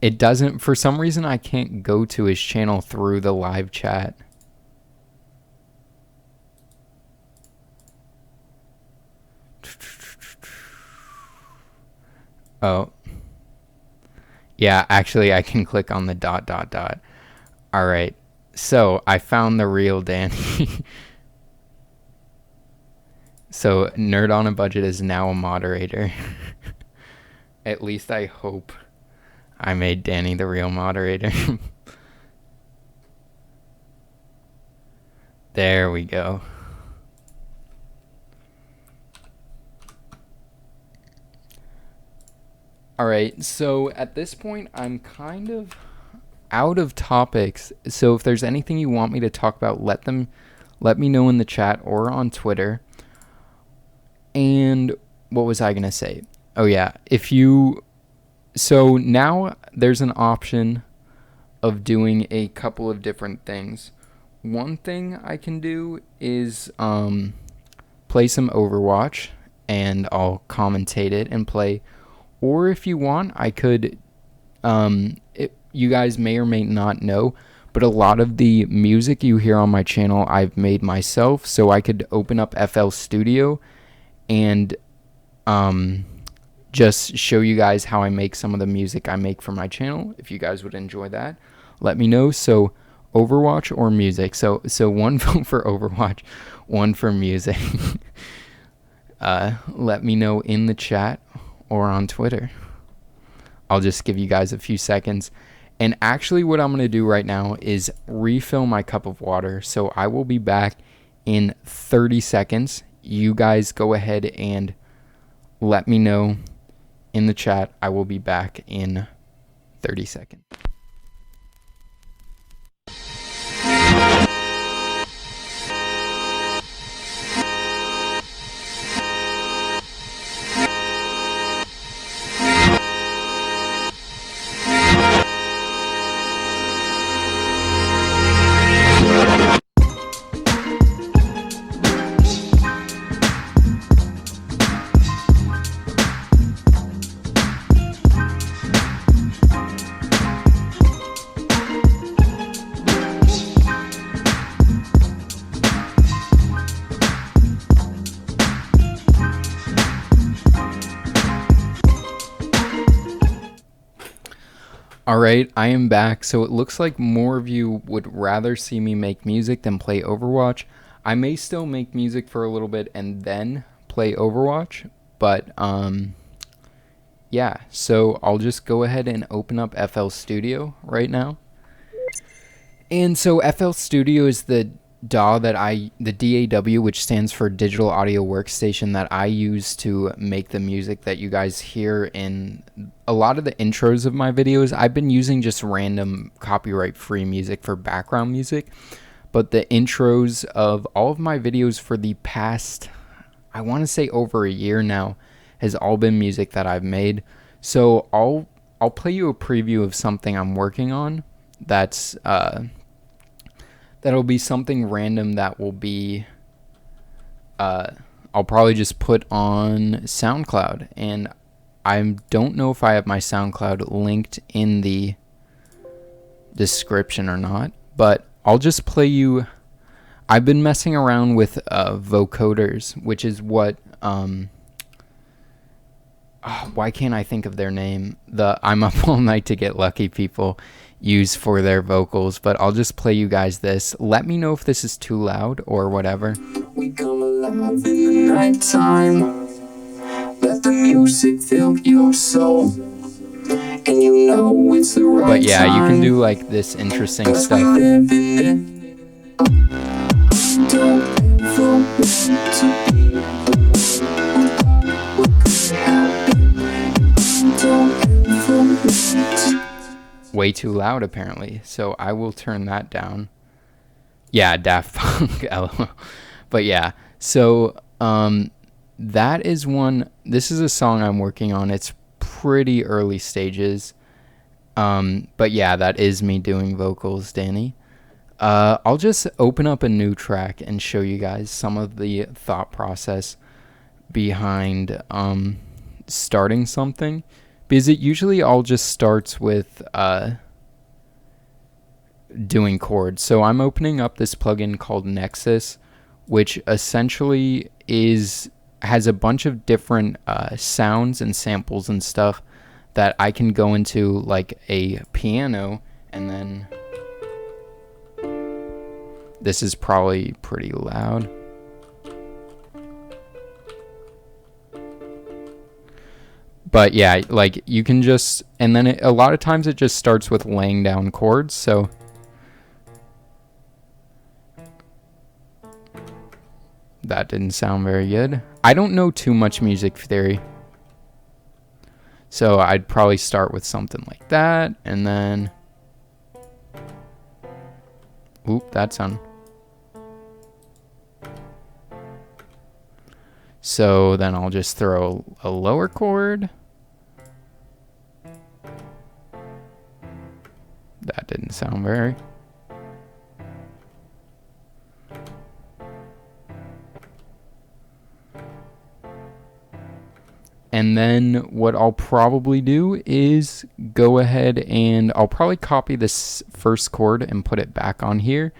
It doesn't, for some reason I can't go to his channel through the live chat. Oh. Yeah, actually I can click on the ... All right. So I found the real Danny. So Nerd on a Budget is now a moderator. At least I hope I made Danny the real moderator. There we go. Alright, so at this point I'm kind of out of topics. So if there's anything you want me to talk about, let me know in the chat or on Twitter. And what was I gonna say? Oh yeah, so now there's an option of doing a couple of different things. One thing I can do is play some Overwatch, and I'll commentate it and play. Or if you want, I could, you guys may or may not know, but a lot of the music you hear on my channel I've made myself, so I could open up FL Studio and just show you guys how I make some of the music I make for my channel. If you guys would enjoy that, let me know. So Overwatch or music. So one vote for Overwatch, one for music. Let me know in the chat or on Twitter. I'll just give you guys a few seconds. And actually what I'm going to do right now is refill my cup of water. So I will be back in 30 seconds. You guys go ahead and let me know in the chat. I will be back in 30 seconds. Alright, I am back. So it looks like more of you would rather see me make music than play Overwatch. I may still make music for a little bit and then play Overwatch, but yeah, so I'll just go ahead and open up FL Studio right now. And so FL Studio is the DAW the DAW, which stands for Digital Audio Workstation, that I use to make the music that you guys hear in a lot of the intros of my videos. I've been using just random copyright-free music for background music, but the intros of all of my videos for the past, I want to say over a year now, has all been music that I've made. So I'll play you a preview of something I'm working on. That'll be something random that will be I'll probably just put on SoundCloud, and I don't know if I have my SoundCloud linked in the description or not, but I'll just play you. I've been messing around with vocoders, which is what why can't I think of their name? The I'm Up All Night to Get Lucky people use for their vocals, but I'll just play you guys this. Let me know if this is too loud or whatever. We come alive in the nighttime. Let the music fill your soul. And you know it's the right time. But yeah, you can do like this interesting stuff. Way too loud apparently, so I will turn that down. Yeah, Daft Punk. LOL. But yeah, so that is one. This is a song I'm working on. It's pretty early stages, but yeah, that is me doing vocals, Danny. I'll just open up a new track and show you guys some of the thought process behind starting something, because it usually all just starts with doing chords. So I'm opening up this plugin called Nexus, which essentially has a bunch of different sounds and samples and stuff that I can go into like a piano, and then this is probably pretty loud. But yeah, like you can just, and then a lot of times it just starts with laying down chords. So that didn't sound very good. I don't know too much music theory, so I'd probably start with something like that, and then oop, that sound. So then I'll just throw a lower chord. That didn't sound very. And then what I'll probably do is go ahead and I'll probably copy this first chord and put it back on here.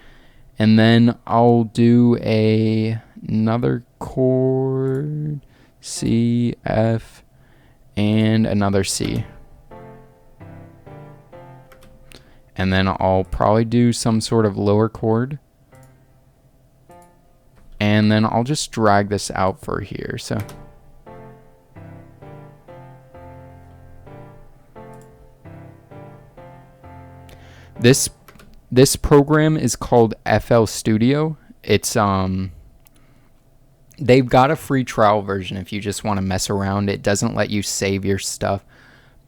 And then I'll do another chord, C, F, and another C. And then I'll probably do some sort of lower chord. And then I'll just drag this out for here. So this program is called FL Studio. It's they've got a free trial version if you just want to mess around. It doesn't let you save your stuff,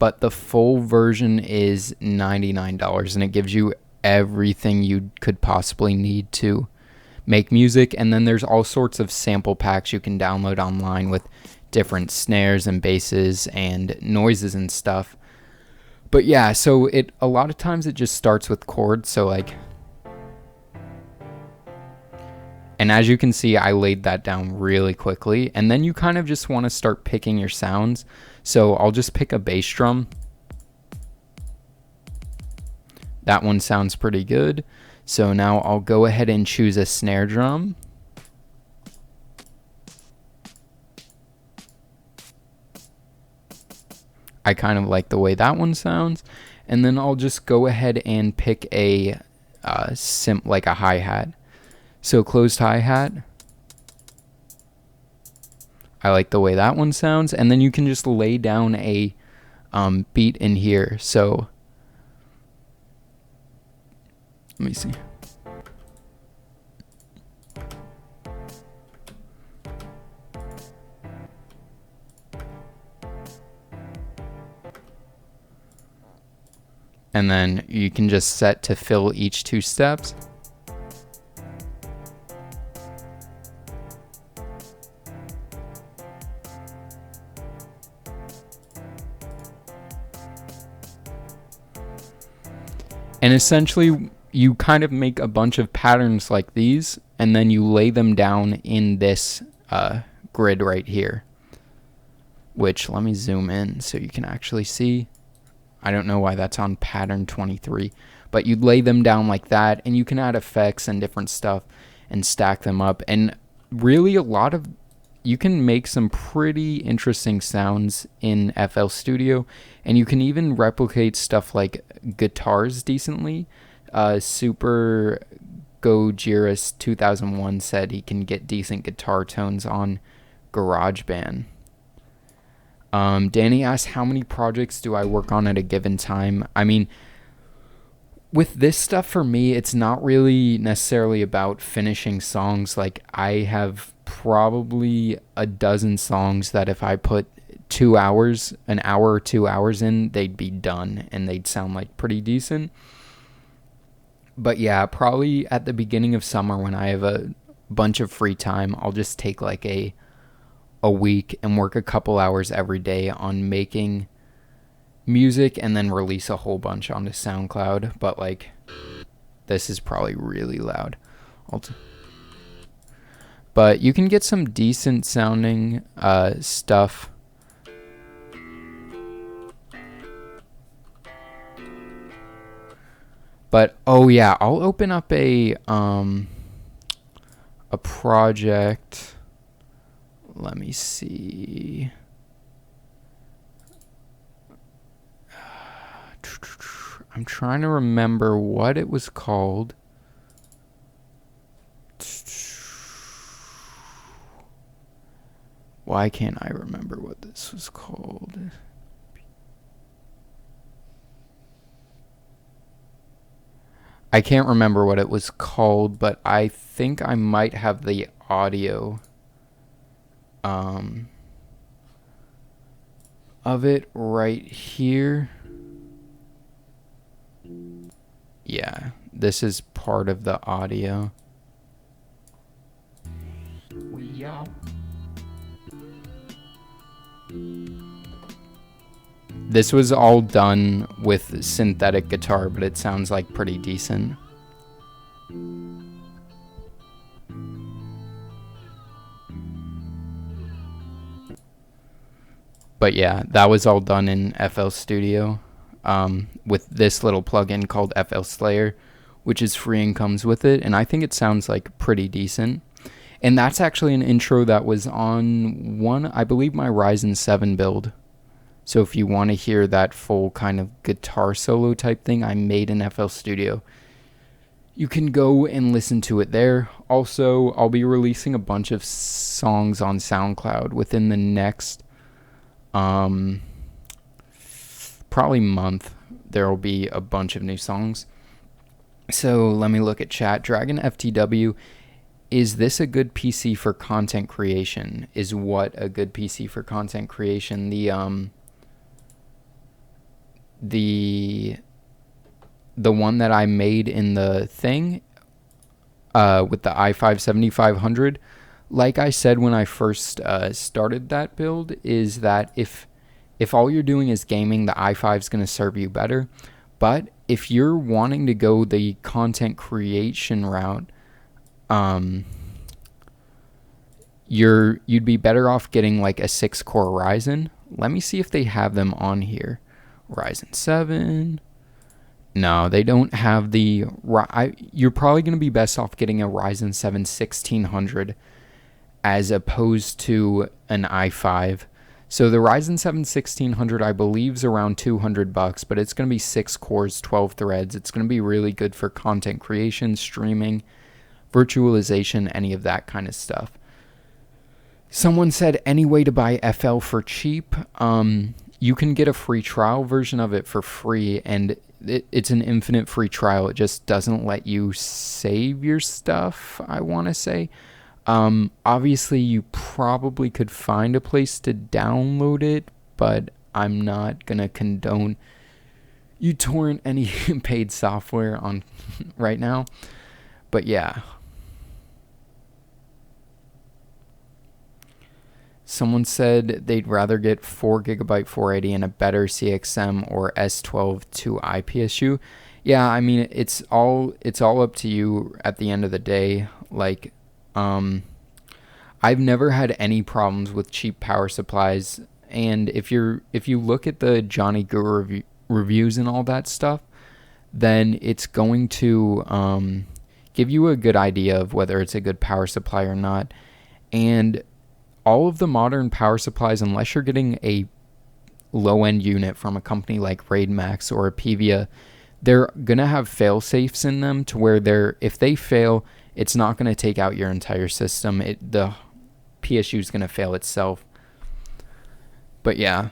but the full version is $99, and it gives you everything you could possibly need to make music. And then there's all sorts of sample packs you can download online with different snares and basses and noises and stuff. But yeah, so a lot of times it just starts with chords. So like, and as you can see, I laid that down really quickly. And then you kind of just want to start picking your sounds. So I'll just pick a bass drum. That one sounds pretty good. So now I'll go ahead and choose a snare drum. I kind of like the way that one sounds. And then I'll just go ahead and pick a like a hi-hat. So closed hi-hat. I like the way that one sounds. And then you can just lay down a beat in here. So let me see. And then you can just set to fill each two steps. And essentially, you kind of make a bunch of patterns like these, and then you lay them down in this grid right here. Which, let me zoom in so you can actually see. I don't know why that's on pattern 23. But you lay them down like that, and you can add effects and different stuff and stack them up. And really, you can make some pretty interesting sounds in FL Studio, and you can even replicate stuff like guitars decently. Super Gojirus 2001 said he can get decent guitar tones on GarageBand. Danny asked, how many projects do I work on at a given time? I mean, with this stuff, for me, it's not really necessarily about finishing songs. Like, I have probably a dozen songs that if I put 2 hours, an hour or 2 hours in, they'd be done and they'd sound like pretty decent. But yeah, probably at the beginning of summer when I have a bunch of free time, I'll just take like a week and work a couple hours every day on making music and then release a whole bunch onto SoundCloud. But like, this is probably really loud. But you can get some decent sounding stuff. But oh yeah, I'll open up a project. Let me see. I'm trying to remember what it was called. Why can't I remember what this was called? I can't remember what it was called, but I think I might have the audio of it right here. Yeah, this is part of the audio. This was all done with synthetic guitar, but it sounds like pretty decent. But yeah, that was all done in FL Studio with this little plugin called FL Slayer, which is free and comes with it. And I think it sounds like pretty decent. And that's actually an intro that was on I believe my Ryzen 7 build. So if you want to hear that full kind of guitar solo type thing I made in FL Studio, you can go and listen to it there. Also, I'll be releasing a bunch of songs on SoundCloud within the next probably month. There will be a bunch of new songs. So let me look at chat. Dragon FTW, is this a good PC for content creation? Is what a good PC for content creation? The one that I made in the thing with the i5 7500, like I said when I first started that build, is that if all you're doing is gaming, the i5 is going to serve you better. But if you're wanting to go the content creation route, you'd be better off getting like a 6-core Ryzen. Let me see if they have them on here. Ryzen 7. No, they don't have the... You're probably going to be best off getting a Ryzen 7 1600 as opposed to an i5. So the Ryzen 7 1600, I believe, is around $200, but it's going to be 6 cores, 12 threads. It's going to be really good for content creation, streaming, virtualization, any of that kind of stuff. Someone said, any way to buy FL for cheap? You can get a free trial version of it for free, and it's an infinite free trial. It just doesn't let you save your stuff, I want to say. Obviously, you probably could find a place to download it, but I'm not going to condone you torrent any paid software on right now. But yeah. Someone said they'd rather get 4GB 480 and a better CXM or S12 to IPSU. Yeah, I mean it's all up to you at the end of the day. Like, um, I've never had any problems with cheap power supplies, and if you look at the Johnny Guru reviews and all that stuff, then it's going to give you a good idea of whether it's a good power supply or not. And all of the modern power supplies, unless you're getting a low end unit from a company like RaidMax or a Pivia, they're gonna have fail safes in them to where if they fail, it's not gonna take out your entire system. The PSU is gonna fail itself. But yeah,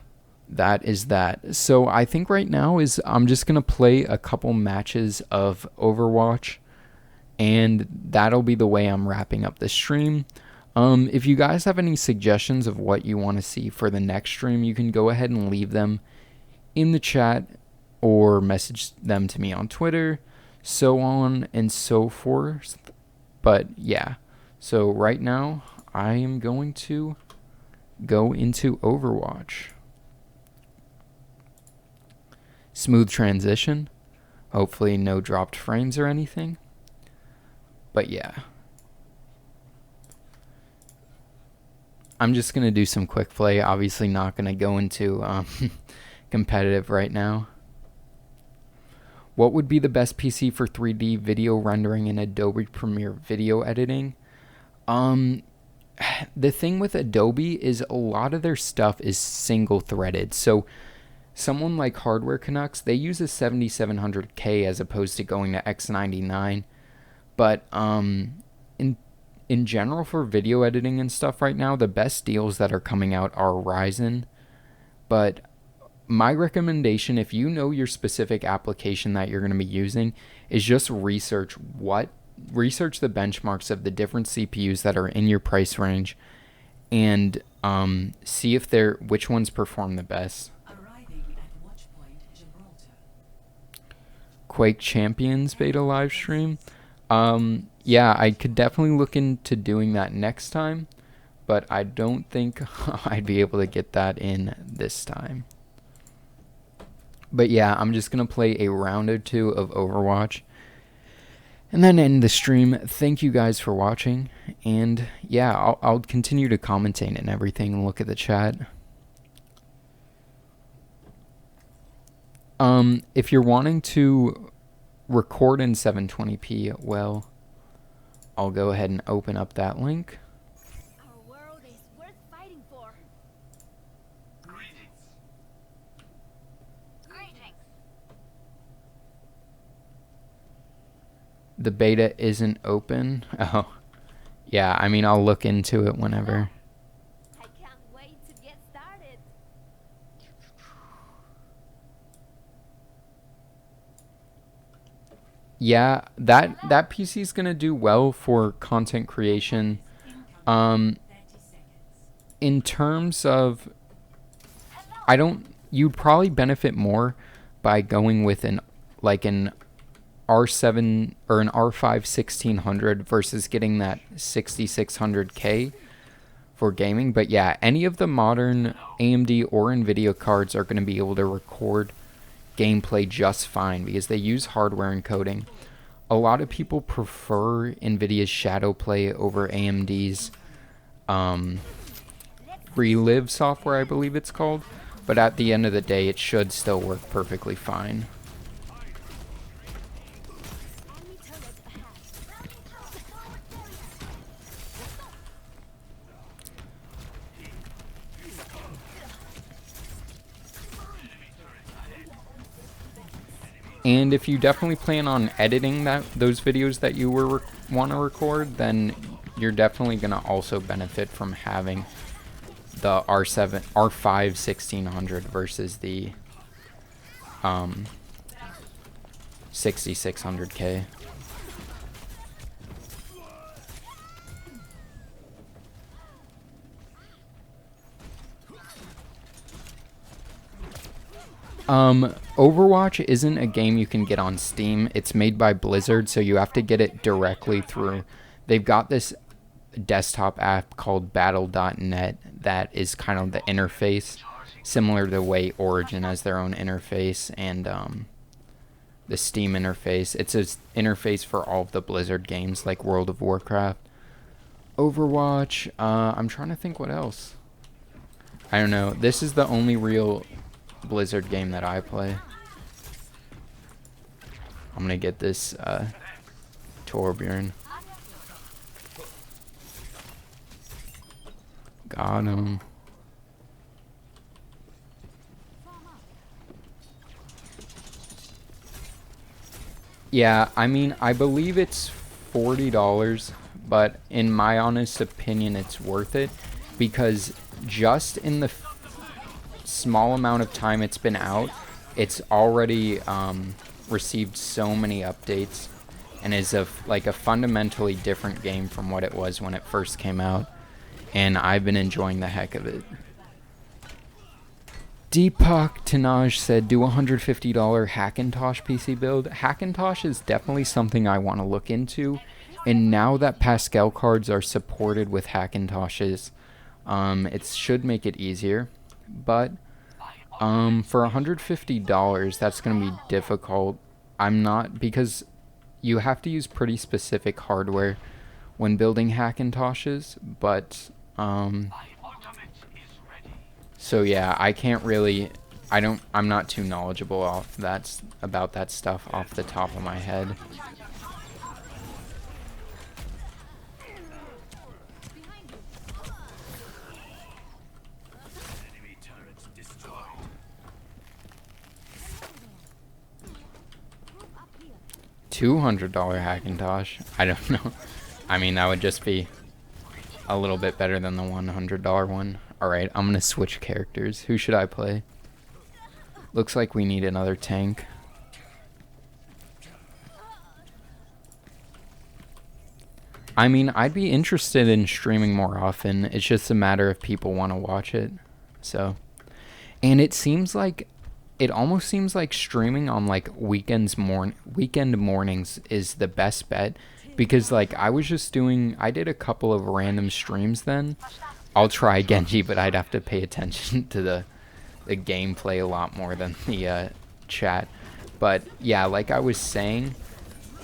that is that. So I think right now is I'm just gonna play a couple matches of Overwatch, and that'll be the way I'm wrapping up the stream. If you guys have any suggestions of what you want to see for the next stream, you can go ahead and leave them in the chat or message them to me on Twitter, so on and so forth. But yeah, so right now I am going to go into Overwatch. Smooth transition. Hopefully no dropped frames or anything. But yeah. I'm just going to do some quick play. Obviously not going to go into competitive right now. What would be the best PC for 3D video rendering in Adobe Premiere video editing? The thing with Adobe is a lot of their stuff is single threaded. So someone like Hardware Canucks, they use a 7700K as opposed to going to X99. But in general for video editing and stuff right now, the best deals that are coming out are Ryzen. But my recommendation, if you know your specific application that you're going to be using, is just research the benchmarks of the different CPUs that are in your price range, and see if which ones perform the best. Quake Champions beta live stream. Yeah, I could definitely look into doing that next time, but I don't think I'd be able to get that in this time. But yeah, I'm just going to play a round or two of Overwatch and then end the stream. Thank you guys for watching, and yeah, I'll continue to commentate and everything and look at the chat. If you're wanting to record in 720p, well, I'll go ahead and open up that link.
Our world is worth fighting for. Greetings.
The beta isn't open. Oh, yeah, I mean, I'll look into it whenever.
I can't wait to get started.
Yeah, that PC is gonna do well for content creation. In terms of, you'd probably benefit more by going with an R7 or an R5 1600 versus getting that 6600K for gaming. But yeah, any of the modern AMD or NVIDIA cards are going to be able to record gameplay just fine because they use hardware encoding. A lot of people prefer NVIDIA's Shadowplay over AMD's Relive software, I believe it's called. But at the end of the day, it should still work perfectly fine. And if you definitely plan on editing those videos that you want to record, then you're definitely going to also benefit from having the R5 1600 versus the 6600K. Overwatch isn't a game you can get on Steam. It's made by Blizzard, so you have to get it directly through. They've got this desktop app called Battle.net that is kind of the interface, similar to the way Origin has their own interface, and the Steam interface. It's an interface for all of the Blizzard games like World of Warcraft, Overwatch. I'm trying to think what else. I don't know. This is the only real Blizzard game that I play. I'm gonna get this Torbjorn. Got him. Yeah, I mean, I believe it's $40, but in my honest opinion, it's worth it because just in the small amount of time it's been out, it's already received so many updates and is like a fundamentally different game from what it was when it first came out, and I've been enjoying the heck of it. Deepak Tanaj said, do $150 Hackintosh PC build. Hackintosh is definitely something I want to look into, and now that Pascal cards are supported with Hackintoshes, it should make it easier, but for $150, that's going to be difficult. I'm not, because you have to use pretty specific hardware when building Hackintoshes, but, so yeah, I can't really, I'm not too knowledgeable about that stuff off the top of my head. $200 Hackintosh? I don't know. I mean, that would just be a little bit better than the $100 one. Alright, I'm gonna switch characters. Who should I play? Looks like we need another tank. I mean, I'd be interested in streaming more often. It's just a matter if people want to watch it. So, and it seems like, it almost seems like streaming on like weekend mornings is the best bet, because like I did a couple of random streams then. I'll try Genji, but I'd have to pay attention to the gameplay a lot more than the chat. But yeah, like I was saying,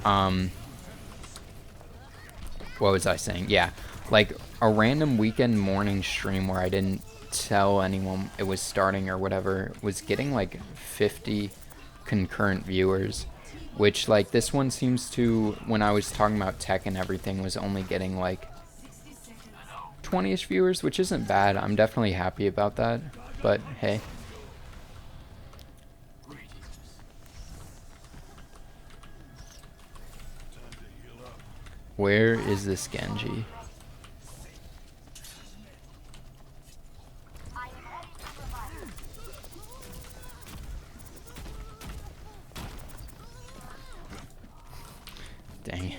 what was I saying? Yeah, like a random weekend morning stream where I didn't tell anyone it was starting or whatever was getting like 50 concurrent viewers, which like this one seems to, when I was talking about tech and everything, was only getting like 20-ish viewers, which isn't bad. I'm definitely happy about that, but hey. Where is this Genji? Dang it.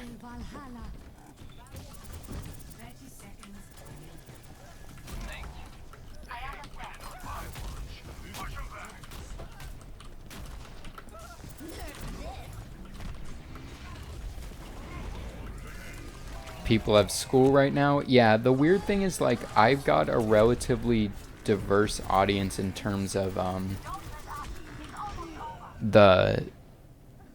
People have school right now. Yeah, the weird thing is like I've got a relatively diverse audience in terms of the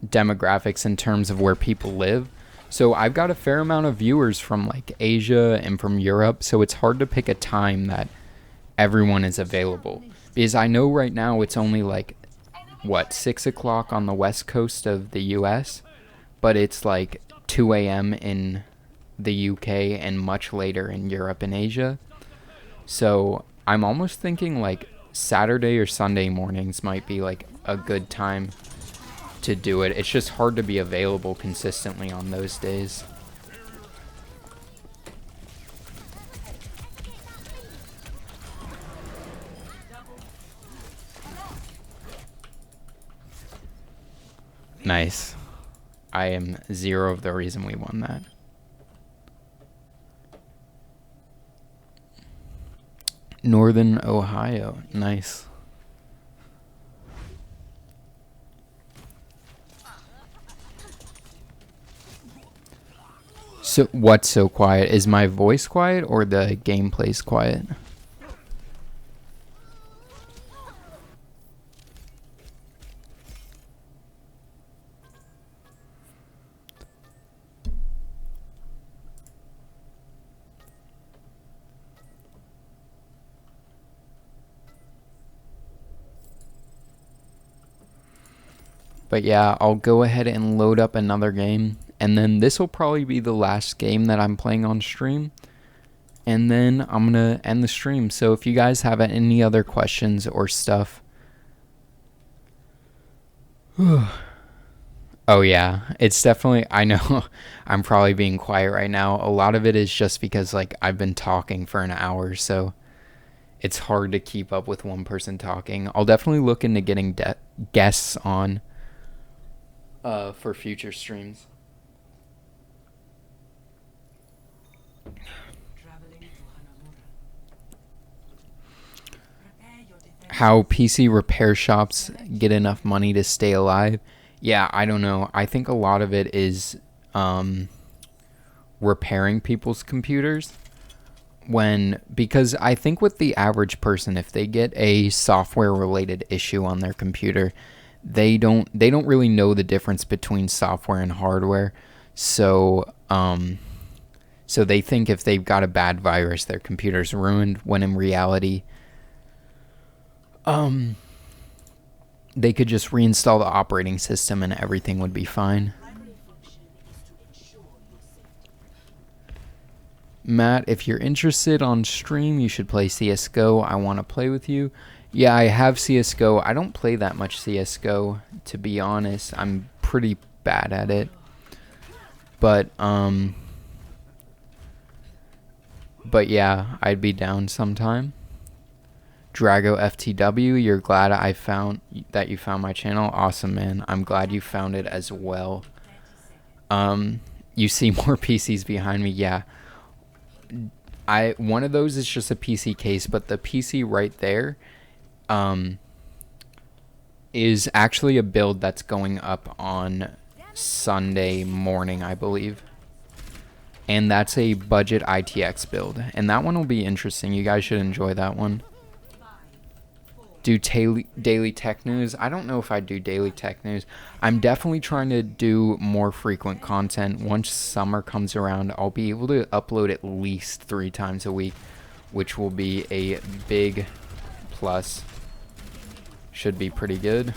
demographics in terms of where people live. So I've got a fair amount of viewers from like Asia and from Europe, so it's hard to pick a time that everyone is available, because I know right now it's only like what, 6 o'clock on the west coast of the US, but it's like 2 a.m. in the UK and much later in Europe and Asia. So I'm almost thinking like Saturday or Sunday mornings might be like a good time to do it. It's just hard to be available consistently on those days. Nice. I am 0 of the reason we won that. Northern Ohio. Nice. So what's so quiet? Is my voice quiet or the gameplay's quiet? But yeah, I'll go ahead and load up another game, and then this will probably be the last game that I'm playing on stream, and then I'm gonna end the stream. So if you guys have any other questions or stuff, oh yeah, it's definitely, I know I'm probably being quiet right now. A lot of it is just because like I've been talking for an hour, so it's hard to keep up with one person talking. I'll definitely look into getting guests on for future streams. How PC repair shops get enough money to stay alive? Yeah, I don't know. I think a lot of it is repairing people's computers. Because I think with the average person, if they get a software related issue on their computer, they don't really know the difference between software and hardware. So so they think if they've got a bad virus, their computer's ruined, when in reality they could just reinstall the operating system and everything would be fine. Matt, if you're interested on stream, you should play CSGO. I want to play with you. Yeah, I have CSGO. I don't play that much CSGO, to be honest. I'm pretty bad at it. But yeah, I'd be down sometime. Drago FTW, you're glad that you found my channel. Awesome, man. I'm glad you found it as well. You see more PCs behind me. Yeah. One of those is just a PC case, but the PC right there is actually a build that's going up on Sunday morning, I believe. And that's a budget ITX build. And that one will be interesting. You guys should enjoy that one. Do daily tech news? I don't know if I do daily tech news. I'm definitely trying to do more frequent content. Once summer comes around, I'll be able to upload at least 3 times a week, which will be a big plus. Should be pretty good.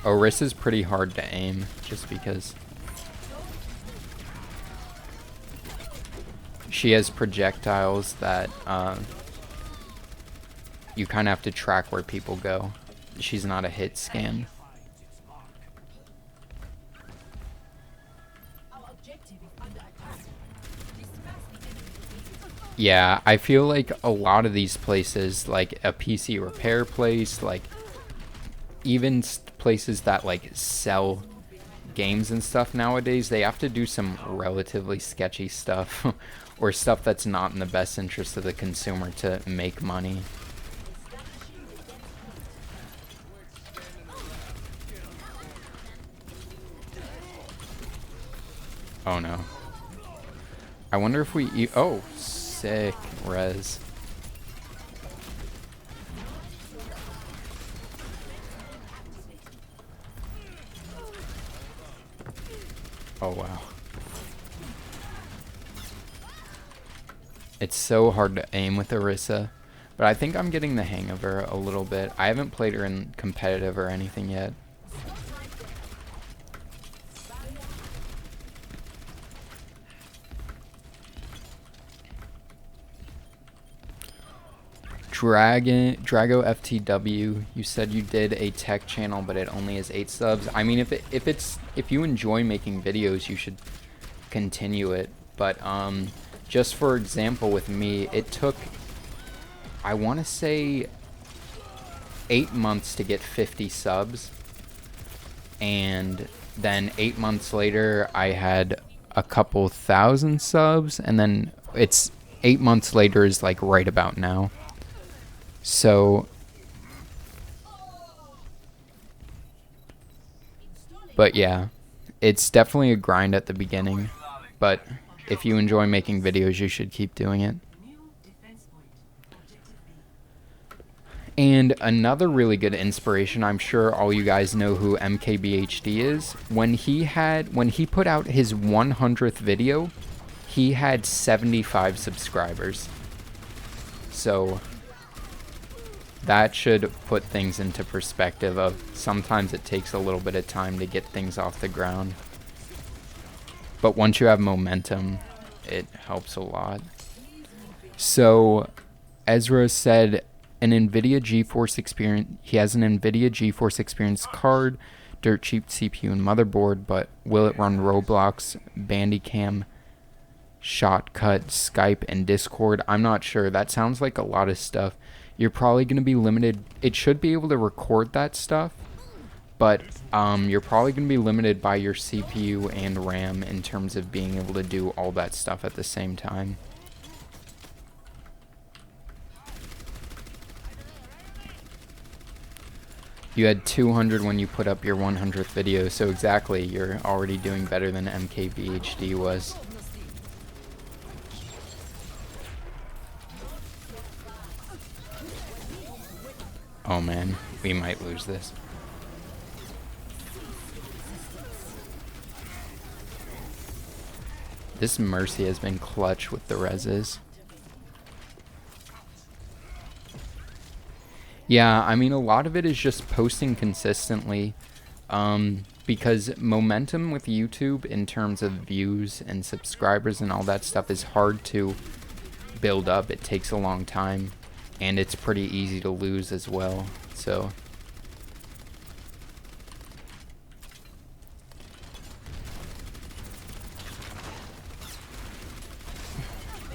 Orisa's pretty hard to aim, just because she has projectiles that you kind of have to track where people go. She's not a hit scan. Yeah, I feel like a lot of these places, like a PC repair place, like even places that like sell games and stuff nowadays, they have to do some relatively sketchy stuff or stuff that's not in the best interest of the consumer to make money. Oh no. I wonder if we oh, sick res. Oh wow. It's so hard to aim with Orisa, but I think I'm getting the hang of her a little bit. I haven't played her in competitive or anything yet. Drago FTW, you said you did a tech channel, but it only has 8 subs. I mean, if you enjoy making videos, you should continue it. But just for example, with me, it took, I want to say, 8 months to get 50 subs, and then 8 months later, I had a couple thousand subs, and then it's 8 months later is like right about now. So, but yeah, it's definitely a grind at the beginning, but if you enjoy making videos, you should keep doing it. And another really good inspiration, I'm sure all you guys know who MKBHD is. When he put out his 100th video, he had 75 subscribers. So that should put things into perspective of sometimes it takes a little bit of time to get things off the ground. But once you have momentum, it helps a lot. So Ezra said an NVIDIA GeForce Experience, he has an NVIDIA GeForce Experience card, dirt cheap CPU and motherboard, but will it run Roblox, Bandicam, Shotcut, Skype, and Discord? I'm not sure. That sounds like a lot of stuff. You're probably going to be limited. It should be able to record that stuff, but you're probably going to be limited by your CPU and RAM in terms of being able to do all that stuff at the same time. You had 200 when you put up your 100th video, so exactly, you're already doing better than MKBHD was. Oh man, we might lose this. This Mercy has been clutch with the reses. Yeah, I mean, a lot of it is just posting consistently, because momentum with YouTube in terms of views and subscribers and all that stuff is hard to build up. It takes a long time, and it's pretty easy to lose as well, so...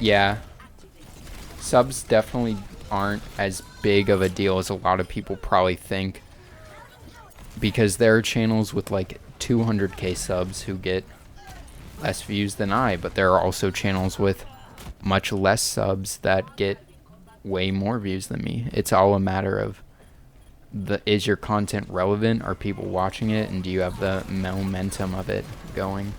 Yeah, subs definitely aren't as big of a deal as a lot of people probably think, because there are channels with like 200k subs who get less views than I, but there are also channels with much less subs that get way more views than me. It's all a matter of is your content relevant? Are people watching it? And do you have the momentum of it going?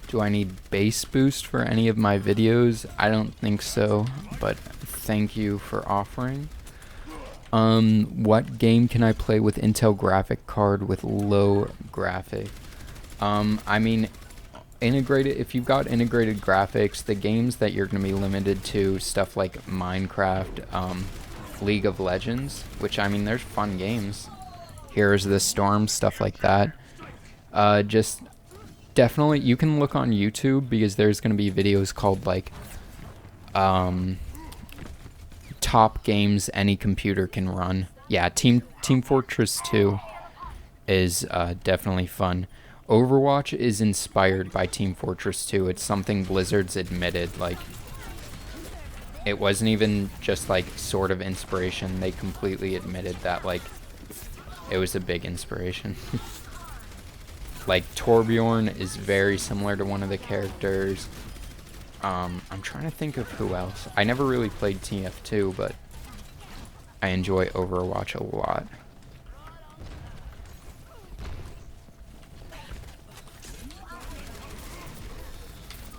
Do I need base boost for any of my videos? I don't think so, but thank you for offering. What game can I play with Intel graphic card with low graphic? I mean, integrated. If you've got integrated graphics, the games that you're going to be limited to, stuff like Minecraft, League of Legends, which, I mean, there's fun games. Here's the Storm, stuff like that. Just definitely, you can look on YouTube, because there's going to be videos called like top games any computer can run. Yeah, Team Fortress 2 is definitely fun. Overwatch is inspired by Team Fortress 2. It's something Blizzard's admitted. Like, it wasn't even just like sort of inspiration. They completely admitted that, like, it was a big inspiration. Like, Torbjorn is very similar to one of the characters. I'm trying to think of who else. I never really played TF2, but I enjoy Overwatch a lot.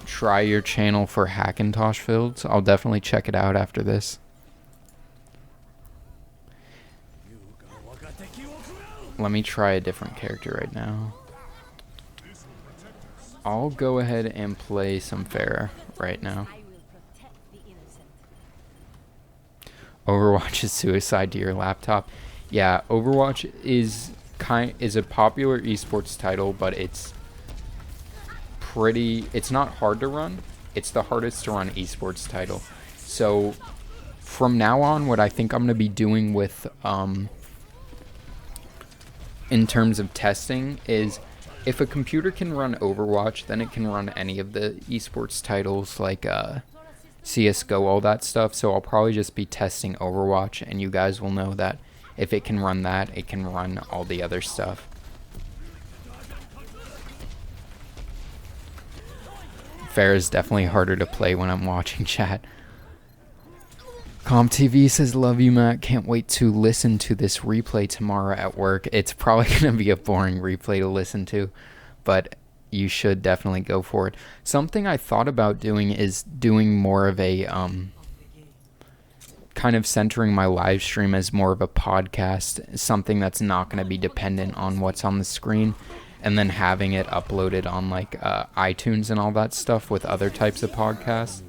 Try your channel for Hackintosh builds. I'll definitely check it out after this. Let me try a different character right now. I'll go ahead and play some Pharah right now. Overwatch is suicide to your laptop. Yeah, Overwatch is a popular esports title, but it's not hard to run. It's the hardest to run esports title. So from now on, what I think I'm going to be doing with in terms of testing is, if a computer can run Overwatch, then it can run any of the esports titles like CSGO, all that stuff. So I'll probably just be testing Overwatch, and you guys will know that if it can run that, it can run all the other stuff. Pharah is definitely harder to play when I'm watching chat. CompTV says, love you, Matt. Can't wait to listen to this replay tomorrow at work. It's probably going to be a boring replay to listen to, but you should definitely go for it. Something I thought about doing is doing more of a, kind of centering my live stream as more of a podcast, something that's not going to be dependent on what's on the screen, and then having it uploaded on like iTunes and all that stuff with other types of podcasts.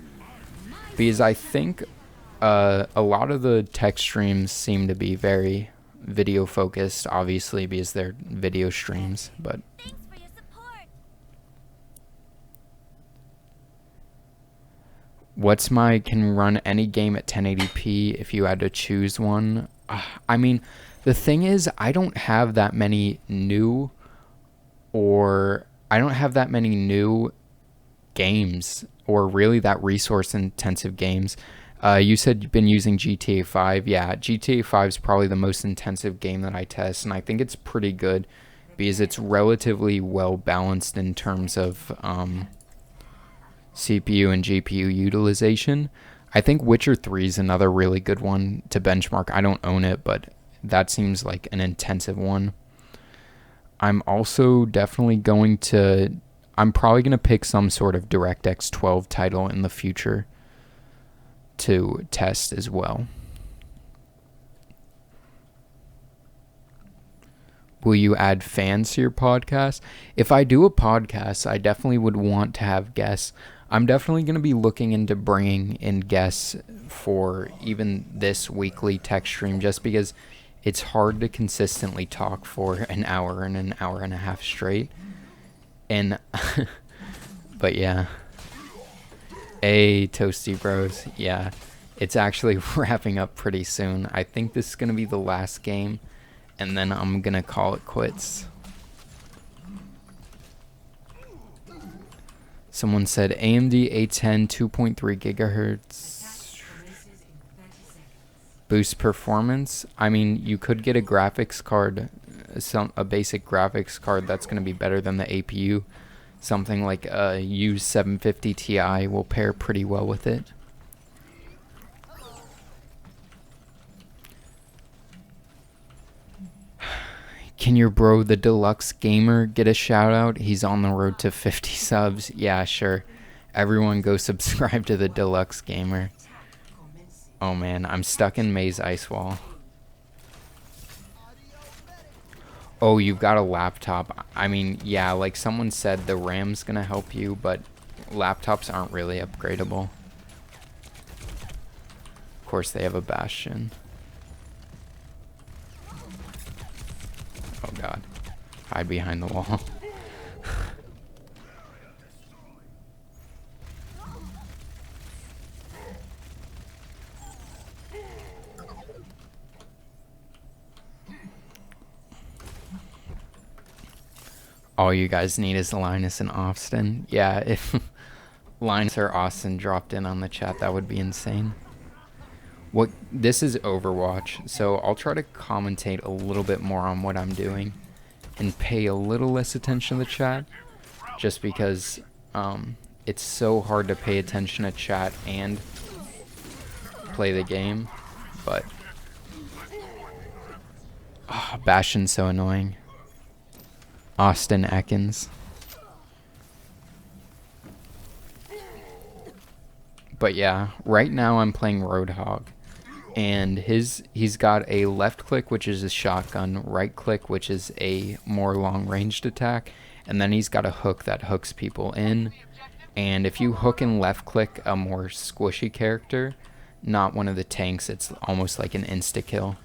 Because I think a lot of the tech streams seem to be very video focused, obviously because they're video streams, but
Thanks for your support.
what's my can run any game at 1080p if you had to choose one? I mean, the thing is, I don't have that many new games, or really that resource intensive games. You said you've been using GTA 5. Yeah, GTA 5 is probably the most intensive game that I test, and I think it's pretty good because it's relatively well balanced in terms of CPU and GPU utilization. I think Witcher 3 is another really good one to benchmark. I don't own it, but that seems like an intensive one. I'm also definitely I'm probably going to pick some sort of DirectX 12 title in the future to test as well. Will you add fans to your podcast? If I do a podcast, I definitely would want to have guests. I'm definitely going to be looking into bringing in guests for even this weekly tech stream, just because it's hard to consistently talk for an hour and an hour and a half straight. And, but yeah. Hey, Toasty Bros. Yeah, it's actually wrapping up pretty soon. I think this is going to be the last game, and then I'm going to call it quits. Someone said AMD A10 2.3 gigahertz boost performance. I mean, you could get a graphics card, a basic graphics card that's going to be better than the APU. Something like a U750 Ti will pair pretty well with it. Can your bro, the Deluxe Gamer, get a shout out? He's on the road to 50 subs. Yeah, sure. Everyone go subscribe to the Deluxe Gamer. Oh man, I'm stuck in Maze Ice Wall. Oh, you've got a laptop. I mean, yeah, like someone said, the RAM's gonna help you, but laptops aren't really upgradable. Of course, they have a Bastion. Oh god. Hide behind the wall. All you guys need is Linus and Austin. Yeah, if Linus or Austin dropped in on the chat, that would be insane. This is Overwatch, so I'll try to commentate a little bit more on what I'm doing and pay a little less attention to the chat, just because it's so hard to pay attention to chat and play the game. But Bastion's so annoying. Austin Ekans. But yeah, right now I'm playing Roadhog, and he's got a left click, which is a shotgun, right click, which is a more long-ranged attack, and then he's got a hook that hooks people in. And if you hook and left click a more squishy character, not one of the tanks, it's almost like an insta-kill.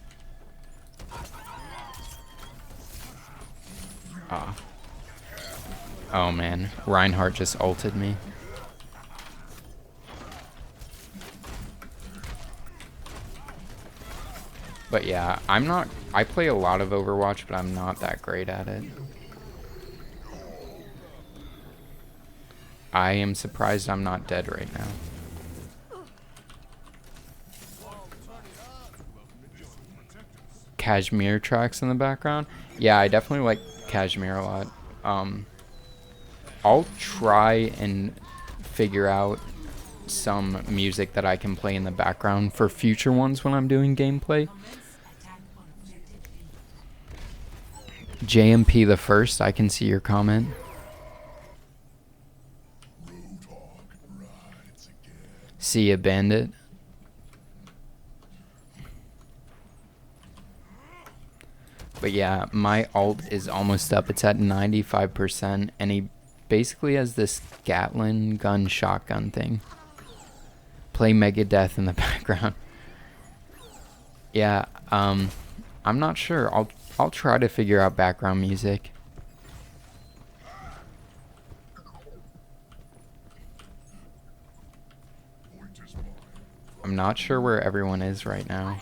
Oh man, Reinhardt just ulted me. But yeah, I play a lot of Overwatch, but I'm not that great at it. I am surprised I'm not dead right now. Kashmir tracks in the background. Yeah, I definitely like Kashmir a lot. I'll try and figure out some music that I can play in the background for future ones when I'm doing gameplay. JMP the first, I can see your comment. See ya, Bandit. But yeah, my alt is almost up. It's at 95%, and he basically has this Gatling gun shotgun thing. Play Megadeth in the background. Yeah, I'm not sure. I'll try to figure out background music. I'm not sure where everyone is right now.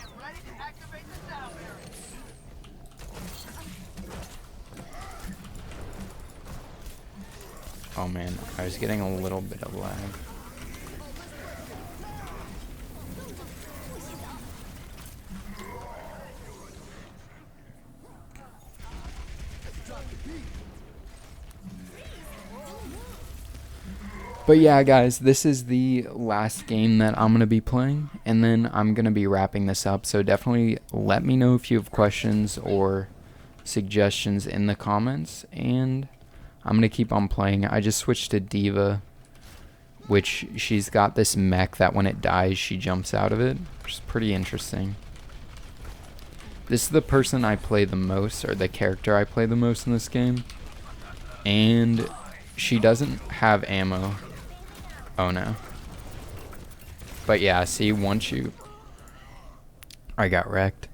Oh man, I was getting a little bit of lag. But yeah, guys, this is the last game that I'm going to be playing, and then I'm going to be wrapping this up. So definitely let me know if you have questions or suggestions in the comments, and I'm going to keep on playing. I just switched to D.Va, which she's got this mech that when it dies, she jumps out of it, which is pretty interesting. This is the person I play the most, or the character I play the most in this game, and she doesn't have ammo. Oh no. But yeah, see, once you... I got wrecked.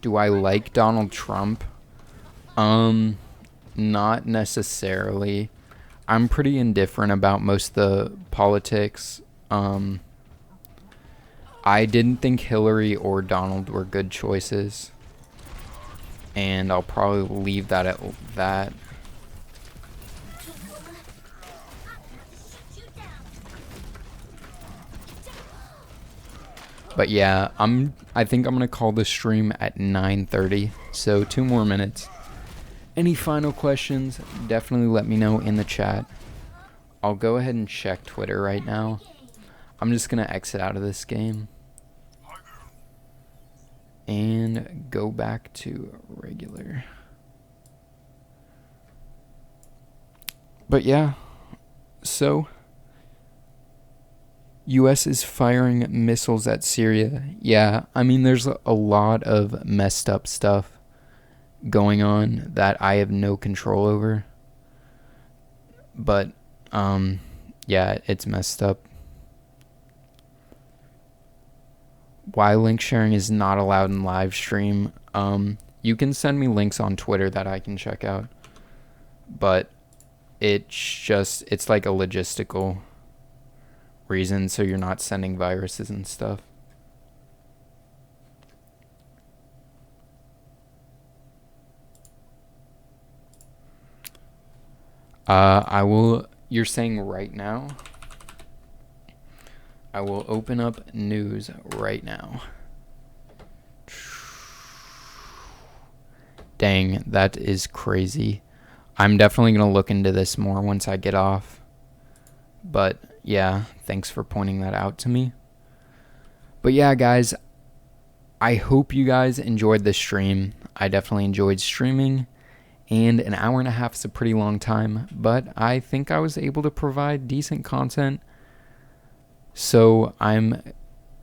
Do I like Donald Trump? Not necessarily. I'm pretty indifferent about most of the politics. I didn't think Hillary or Donald were good choices. And I'll probably leave that at that. But yeah, I think I'm gonna call this stream at 9:30, so 2 more minutes. Any final questions, definitely let me know in the chat. I'll go ahead and check Twitter right now. I'm just gonna exit out of this game and go back to regular. But yeah, so US is firing missiles at Syria. Yeah, I mean, there's a lot of messed up stuff going on that I have no control over. But yeah, it's messed up. Why link sharing is not allowed in live stream. You can send me links on Twitter that I can check out, but it's like a logistical reason, so you're not sending viruses and stuff. You're saying right now? I will open up news right now. Dang, that is crazy. I'm definitely going to look into this more once I get off. But yeah, thanks for pointing that out to me. But yeah, guys, I hope you guys enjoyed this stream. I definitely enjoyed streaming, and an hour and a half is a pretty long time, but I think I was able to provide decent content. So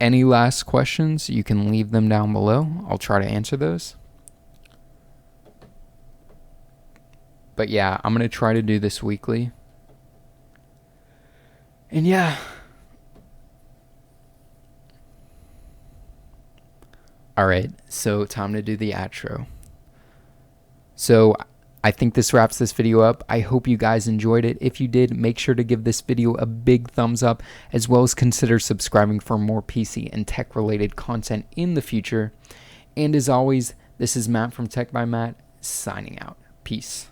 any last questions, you can leave them down below. I'll try to answer those. But yeah, I'm going to try to do this weekly. And yeah. Alright, so time to do the outro. So I think this wraps this video up. I hope you guys enjoyed it. If you did, make sure to give this video a big thumbs up, as well as consider subscribing for more PC and tech related content in the future. And as always, this is Matt from Tech by Matt, signing out. Peace.